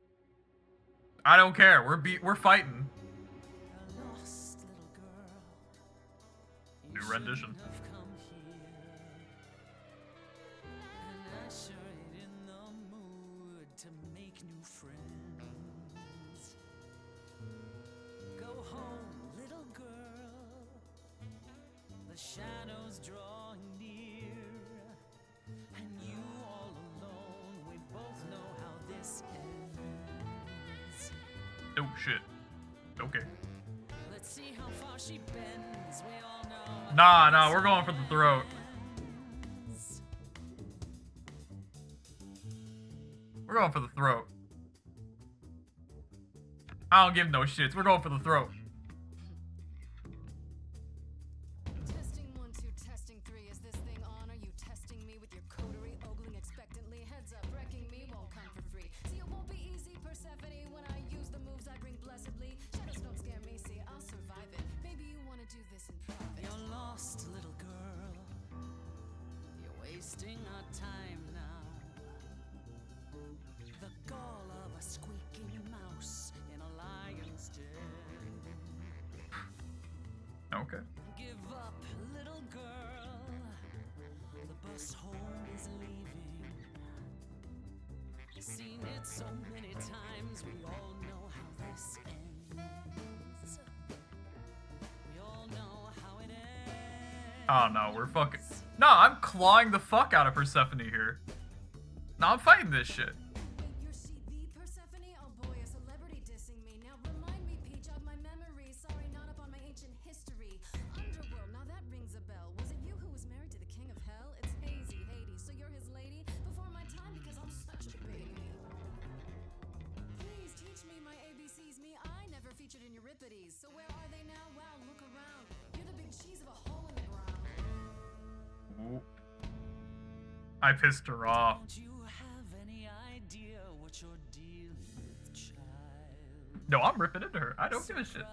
I don't care. We're fighting. New rendition. Go home, little girl. The shadows drawing near, and you all alone. We both know how this ends. Oh shit. Okay. Let's see how far she bends. We all know. Nah, we're going for the throat. We're going for the throat. I don't give no shits. We're going for the throat. Testing 1, 2, testing 3. Is this thing on? Are you testing me with your coterie, ogling expectantly? Heads up, wrecking me won't come for free. See, it won't be easy, Persephone. When I use the moves I bring blessedly, shadows don't scare me. See, I'll survive it. Maybe you want to do this in private. You're lost, little girl. You're wasting our time now. The gall of a squeaking mouse in a lion's den. Okay. Give up, little girl. The bus home is leaving. Seen it so many times, we all know how this ends. We all know how it ends. Oh no, we're fucking. No, I'm clawing the fuck out of Persephone here. No, I'm fighting this shit. You're she the Persephone? Oh boy, a celebrity dissing me. Now remind me, Peach, of my memories. Sorry, not up on my ancient history. Underworld, now that rings a bell. Was it you who was married to the king of hell? It's hazy, Hades. So you're his lady before my time because I'm such a baby. Please teach me my ABCs. Me, I never featured in Euripides. So where are they now? Wow, look around. You're the big cheese of a hole in the ground. Ooh. I pissed her off. Don't you have any idea what you're dealing with, child? No, I'm ripping into her. I don't give a shit.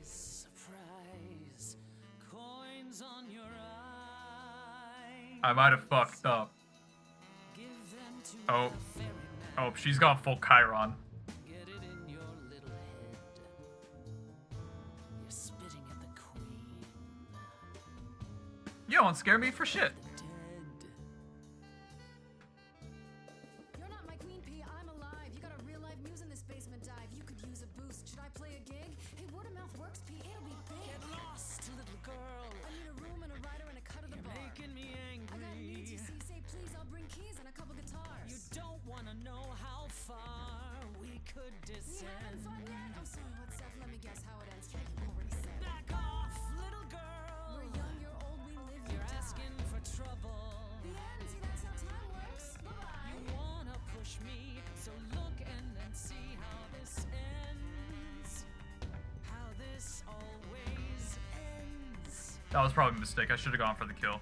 Surprise, coins on your eye. I might have fucked up. Give them to Oh. the ferryman. Oh, she's gone full Chiron. Get it in your little head. You're spitting at the queen. You don't scare me for shit. You're not my queen pea, I'm alive. You got a real life muse in this basement dive. You could use a boost. Should I play a gig? Hey, word of mouth works, P. It'll be big. Get lost, little girl. I need a room and a writer and a cut of the You're bar. making me I got needs, you angry. see. Say please, I'll bring keys and a couple guitars. You don't want to know how far we could We descend. having fun yet? I'm sorry, what's up? Let me guess how it ends. Yeah, you already said. Back off, little girl. We're young, you're old, we live, you You're die. asking for trouble. The end, see, that's how time works. Bye-bye. You wanna push me, so look and then see how this ends. How this always ends. That was probably a mistake. I should have gone for the kill.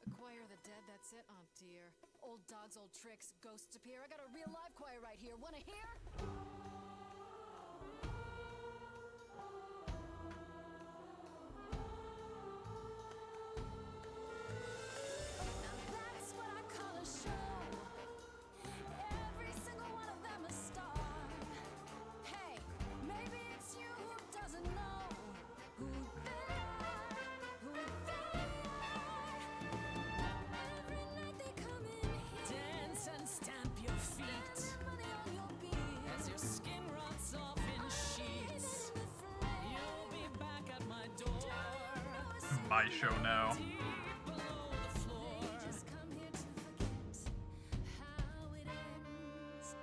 Acquire the dead, that's it? Oh dear. Old dogs, old tricks, ghosts appear. I got a real live choir right here. Wanna hear? That's what I call a show. Every single one of them a star. Hey, maybe it's you who doesn't know who they are, who they are. Every night they come in here. Dance and stamp your feet Money on your beat. as your skin rots off in sheets. You'll be back at my door. My show now. Deep below the floor. Just come here to forget how it ends.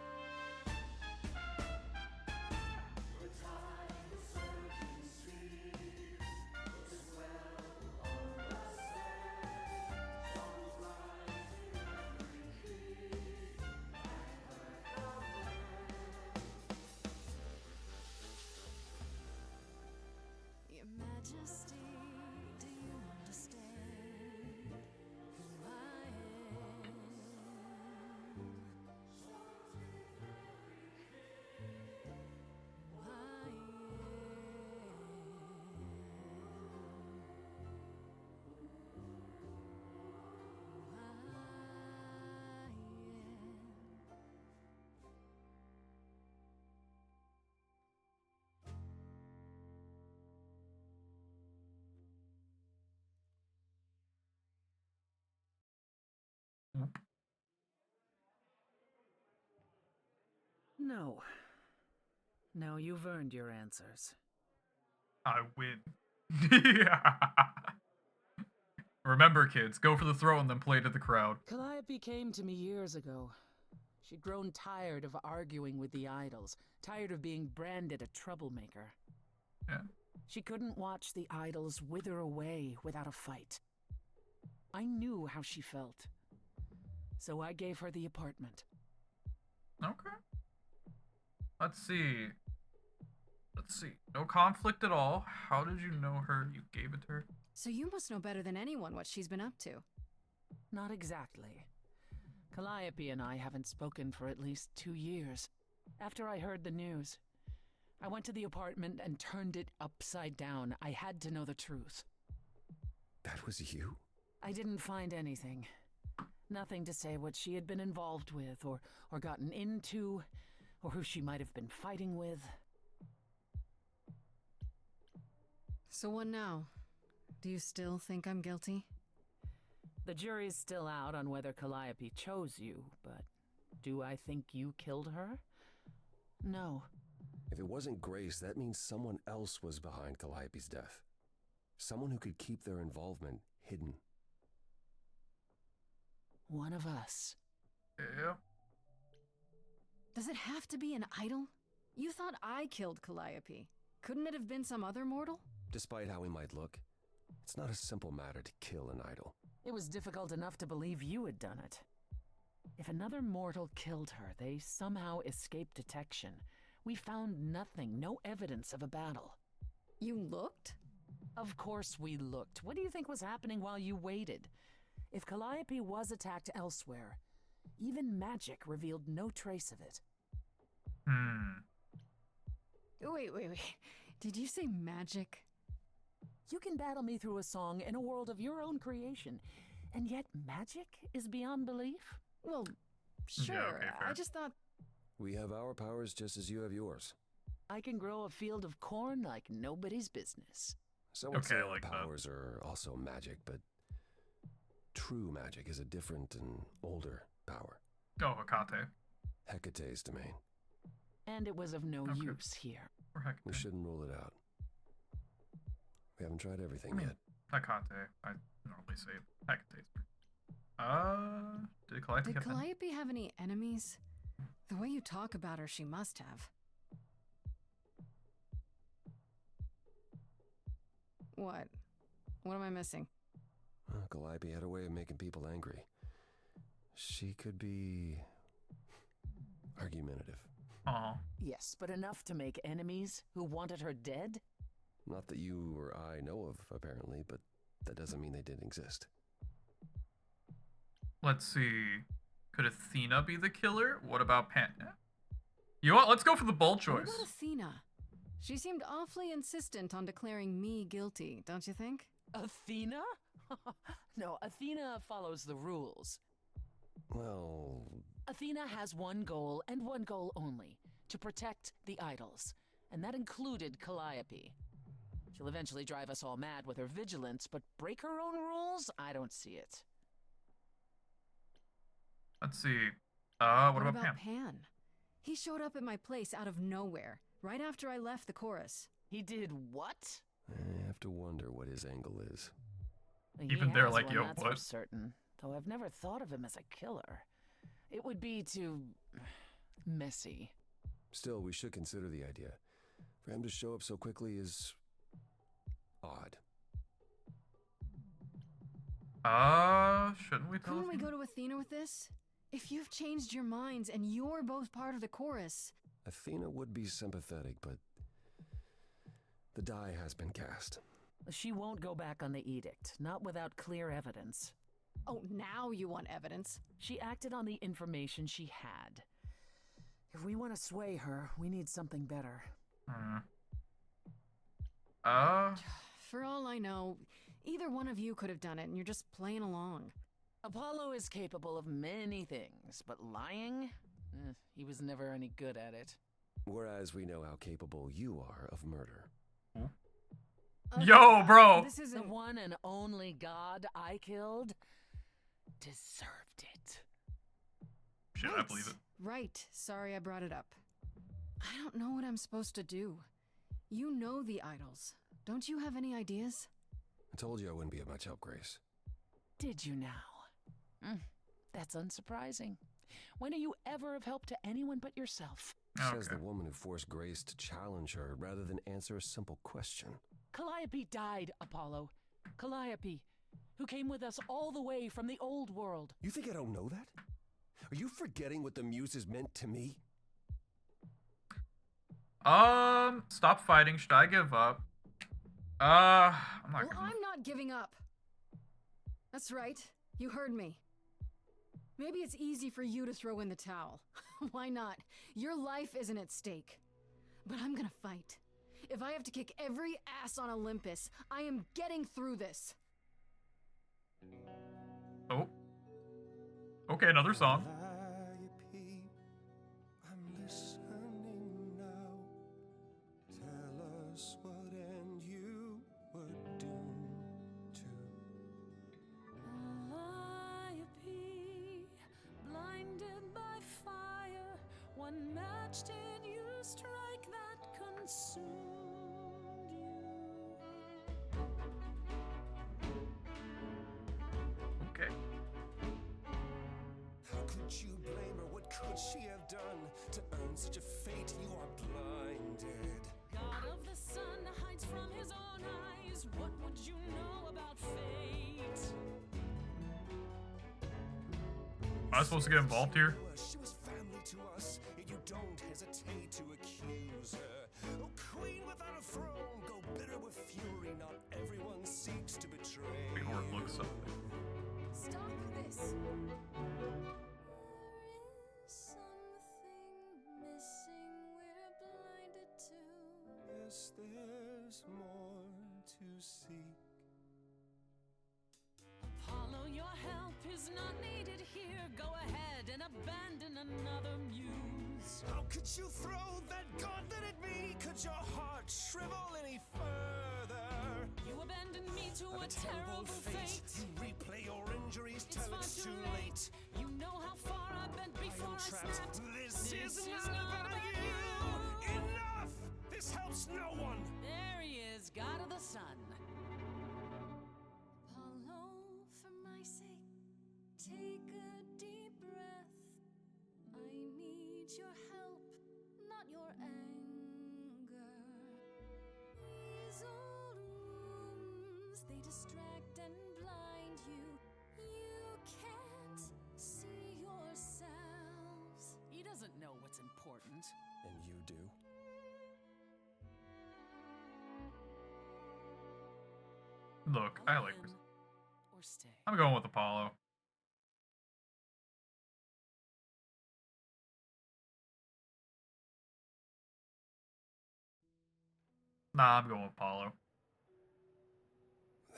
Your Majesty, do you understand? No. No, you've earned your answers. I win. Yeah. Remember, kids, go for the throw and then play to the crowd. Calliope came to me years ago. She'd grown tired of arguing with the idols, tired of being branded a troublemaker. Yeah. She couldn't watch the idols wither away without a fight. I knew how she felt. So I gave her the apartment. Okay. Let's see. No conflict at all. How did you know her? You gave it to her? So you must know better than anyone what she's been up to. Not exactly. Calliope and I haven't spoken for at least 2 years. After I heard the news, I went to the apartment and turned it upside down. I had to know the truth. That was you? I didn't find anything. Nothing to say what she had been involved with, or gotten into, or who she might have been fighting with. So what now? Do you still think I'm guilty? The jury's still out on whether Calliope chose you, but do I think you killed her? No. If it wasn't Grace, that means someone else was behind Calliope's death. Someone who could keep their involvement hidden. One of us. Yeah. Does it have to be an idol? You thought I killed Calliope. Couldn't it have been some other mortal? Despite how he might look, it's not a simple matter to kill an idol. It was difficult enough to believe you had done it. If another mortal killed her, they somehow escaped detection. We found nothing, no evidence of a battle. You looked? Of course we looked. What do you think was happening while you waited? If Calliope was attacked elsewhere, even magic revealed no trace of it. Wait. Did you say magic? You can battle me through a song in a world of your own creation, and yet magic is beyond belief? Well, sure. Yeah, okay, fair. I just thought... We have our powers just as you have yours. I can grow a field of corn like nobody's business. Some would say Okay, our like that. powers are also magic, but true magic is a different and older power. Oh, Hecate. Hecate's domain. And it was of no use here. Or Hecate. We shouldn't rule it out. We haven't tried everything I mean, yet. Hecate. I normally say Hecate. Did Calliope Did have any? Calliope have any enemies? The way you talk about her, she must have. What? What am I missing? Calliope had a way of making people angry. She could be argumentative. Yes, but enough to make enemies who wanted her dead? Not that you or I know of, apparently, but that doesn't mean they didn't exist. Let's see. Could Athena be the killer? What about Pan? You know what? Let's go for the bold What choice. about Athena? She seemed awfully insistent on declaring me guilty, don't you think? Athena? No, Athena follows the rules. Well... Athena has one goal, and one goal only. To protect the idols. And that included Calliope. She'll eventually drive us all mad with her vigilance, but break her own rules? I don't see it. Let's see. What about Pan? Pan? He showed up at my place out of nowhere, right after I left the chorus. He did what? I have to wonder what his angle is. Even they're like, yo, that's what? For certain, though I've never thought of him as a killer. It would be too... messy. Still, we should consider the idea. For him to show up so quickly is... odd. Shouldn't we tell Couldn't we Athena? go to Athena with this? If you've changed your minds and you're both part of the chorus... Athena would be sympathetic, but... the die has been cast. She won't go back on the edict, not without clear evidence. Oh, now you want evidence? She acted on the information she had. If we want to sway her, we need something better. For all I know, either one of you could have done it and you're just playing along. Apollo is capable of many things, but lying? He was never any good at it. Whereas we know how capable you are of murder. Yo, bro! This isn't... The one and only god I killed deserved it. Shit, I believe it. Right. Sorry I brought it up. I don't know what I'm supposed to do. You know the idols. Don't you have any ideas? I told you I wouldn't be of much help, Grace. Did you now? That's unsurprising. When are you ever of help to anyone but yourself? Says the woman who forced Grace to challenge her rather than answer a simple question. Calliope died, Apollo. Calliope, who came with us all the way from the old world. You think I don't know that? Are you forgetting what the Muses meant to me? Stop fighting. Should I give up? I'm not Well, I'm not giving up. That's right. You heard me. Maybe it's easy for you to throw in the towel. Why not? Your life isn't at stake. But I'm gonna fight. If I have to kick every ass on Olympus, I am getting through this. Oh. Okay, another song. I'm listening now. Tell us what end you were doomed to. Calliope, blinded by fire, one match did you strike that consumed you. Okay. How could you blame her? What could she have done to earn such a fate? You are blinded. God of the sun hides from his own eyes. What would you know about fate? Am I supposed to get involved here? She was family to us, yet you don't hesitate to accuse her. Oh, queen without a throne, go bitter with fury. Not everyone seeks to betray. We overlook something. Stop this. Yes, there's more to seek. Apollo, your help is not needed here. Go ahead and abandon another muse. How could you throw that gauntlet at me? Could your heart shrivel any further? You abandoned me to a terrible fate. You replay your injuries It's till far it's too too late. late. You know how far I bent before I snapped. This is not about you. Enough! This helps no one. There he is, God of the sun. Apollo, for my sake, take a deep breath. I need your help, not your anger. These old wounds, they distract and blind you. You can't see yourselves. He doesn't know what's important. And you do? Look, I like this. Or stay. I'm going with Apollo. Nah, I'm going with Apollo.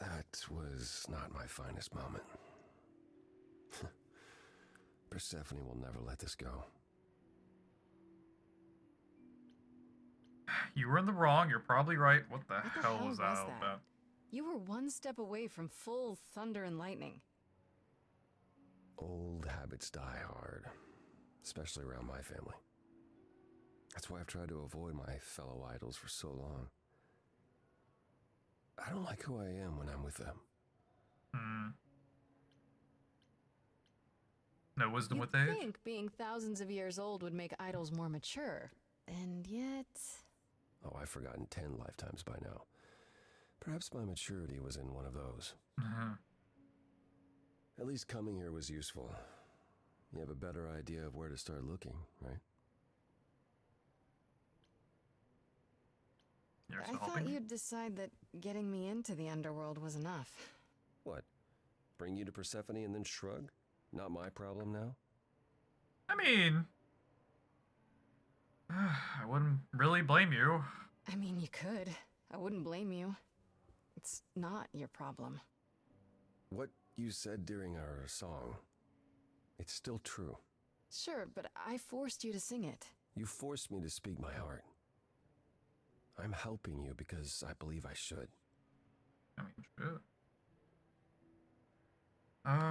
That was not my finest moment. Persephone will never let this go. You were in the wrong. You're probably right. What the hell was that all that? about? You were one step away from full thunder and lightning. Old habits die hard, especially around my family. That's why I've tried to avoid my fellow idols for so long. I don't like who I am when I'm with them. No wisdom You'd with age? think being thousands of years old would make idols more mature. And yet... Oh, I've forgotten 10 lifetimes by now. Perhaps my maturity was in one of those. At least coming here was useful. You have a better idea of where to start looking, right? I thought you'd decide that getting me into the underworld was enough. What? Bring you to Persephone and then shrug? Not my problem now? I mean, I wouldn't really blame you. I mean, you could. I wouldn't blame you. It's not your problem. What you said during our song, it's still true. Sure, but I forced you to sing it. You forced me to speak my heart. I'm helping you because I believe I should. I mean, shit.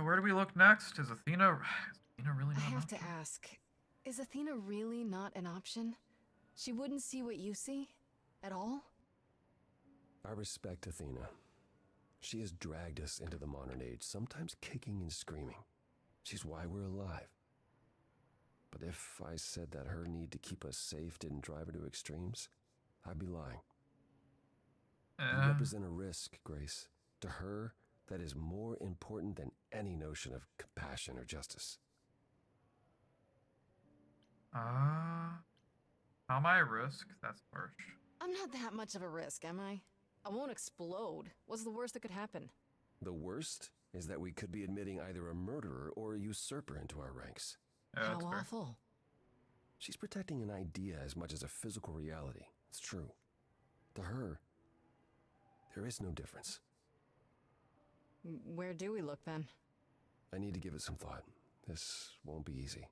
Where do we look next? Is Athena really not I an have to option? ask, is Athena really not an option? She wouldn't see what you see? At all? I respect Athena. She has dragged us into the modern age, sometimes kicking and screaming. She's why we're alive. But if I said that her need to keep us safe didn't drive her to extremes, I'd be lying. You represent a risk, Grace. To her, that is more important than any notion of compassion or justice. How am I a risk? That's harsh. I'm not that much of a risk, am I? I won't explode. What's the worst that could happen? The worst is that we could be admitting either a murderer or a usurper into our ranks. How awful. She's protecting an idea as much as a physical reality. It's true. To her, there is no difference. Where do we look then? I need to give it some thought. This won't be easy.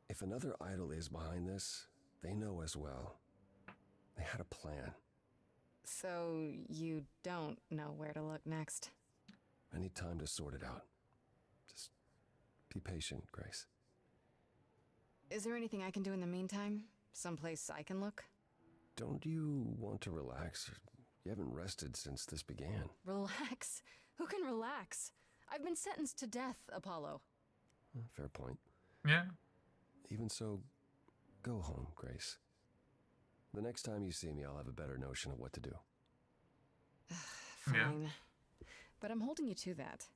If another idol is behind this, they know as well. They had a plan. So you don't know where to look next? I need time to sort it out. Just be patient, Grace. Is there anything I can do in the meantime? Someplace I can look? Don't you want to relax? You haven't rested since this began. Relax? Who can relax? I've been sentenced to death, Apollo. Fair point. Yeah. Even so, go home, Grace. The next time you see me, I'll have a better notion of what to do. Fine. Yeah. But I'm holding you to that.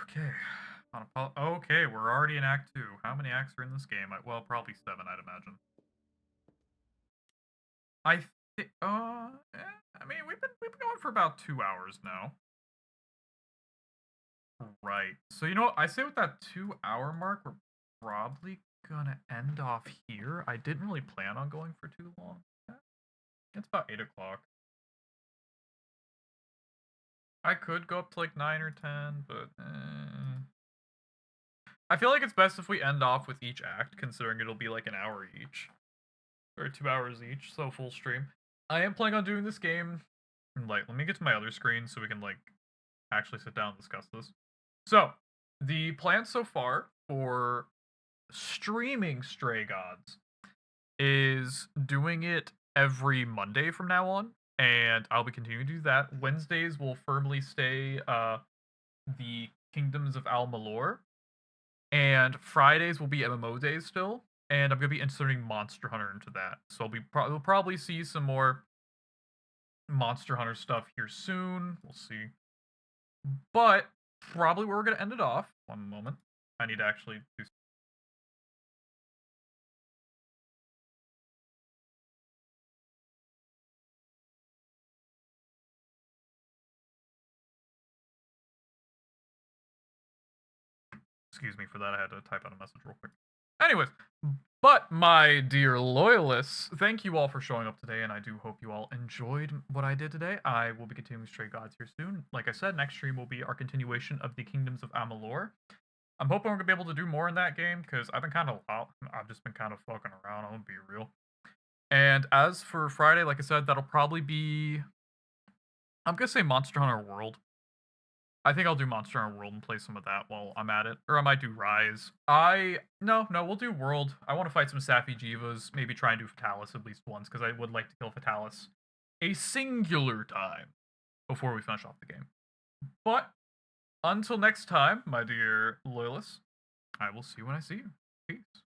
Okay. Okay, we're already in Act 2. How many acts are in this game? Well, probably 7, I'd imagine. I mean, we've been going for about 2 hours now. Right. So you know what? I say with that 2-hour mark, we're probably gonna end off here. I didn't really plan on going for too long. It's about 8 o'clock. I could go up to like 9 or 10, but I feel like it's best if we end off with each act, considering it'll be like an hour each. Or 2 hours each, so full stream. I am planning on doing this game. Like, let me get to my other screen so we can like actually sit down and discuss this. So, the plan so far for streaming Stray Gods is doing it every Monday from now on, and I'll be continuing to do that. Wednesdays will firmly stay the Kingdoms of Al-Malor, and Fridays will be MMO days still, and I'm going to be inserting Monster Hunter into that. So we'll probably see some more Monster Hunter stuff here soon. We'll see. But probably where we're going to end it off. One moment. I need to actually do. Excuse me for that. I had to type out a message real quick. Anyways, but my dear loyalists, thank you all for showing up today, and I do hope you all enjoyed what I did today. I will be continuing Stray Gods here soon. Like I said, next stream will be our continuation of the Kingdoms of Amalur. I'm hoping we're gonna be able to do more in that game because I've just been kind of fucking around. I'm gonna be real. And as for Friday, like I said, that'll probably be, I'm gonna say Monster Hunter World. I think I'll do Monster Hunter World and play some of that while I'm at it. Or I might do Rise. No, we'll do World. I want to fight some Sappy Jivas. Maybe try and do Fatalis at least once, because I would like to kill Fatalis a singular time before we finish off the game. But until next time, my dear loyalists, I will see you when I see you. Peace.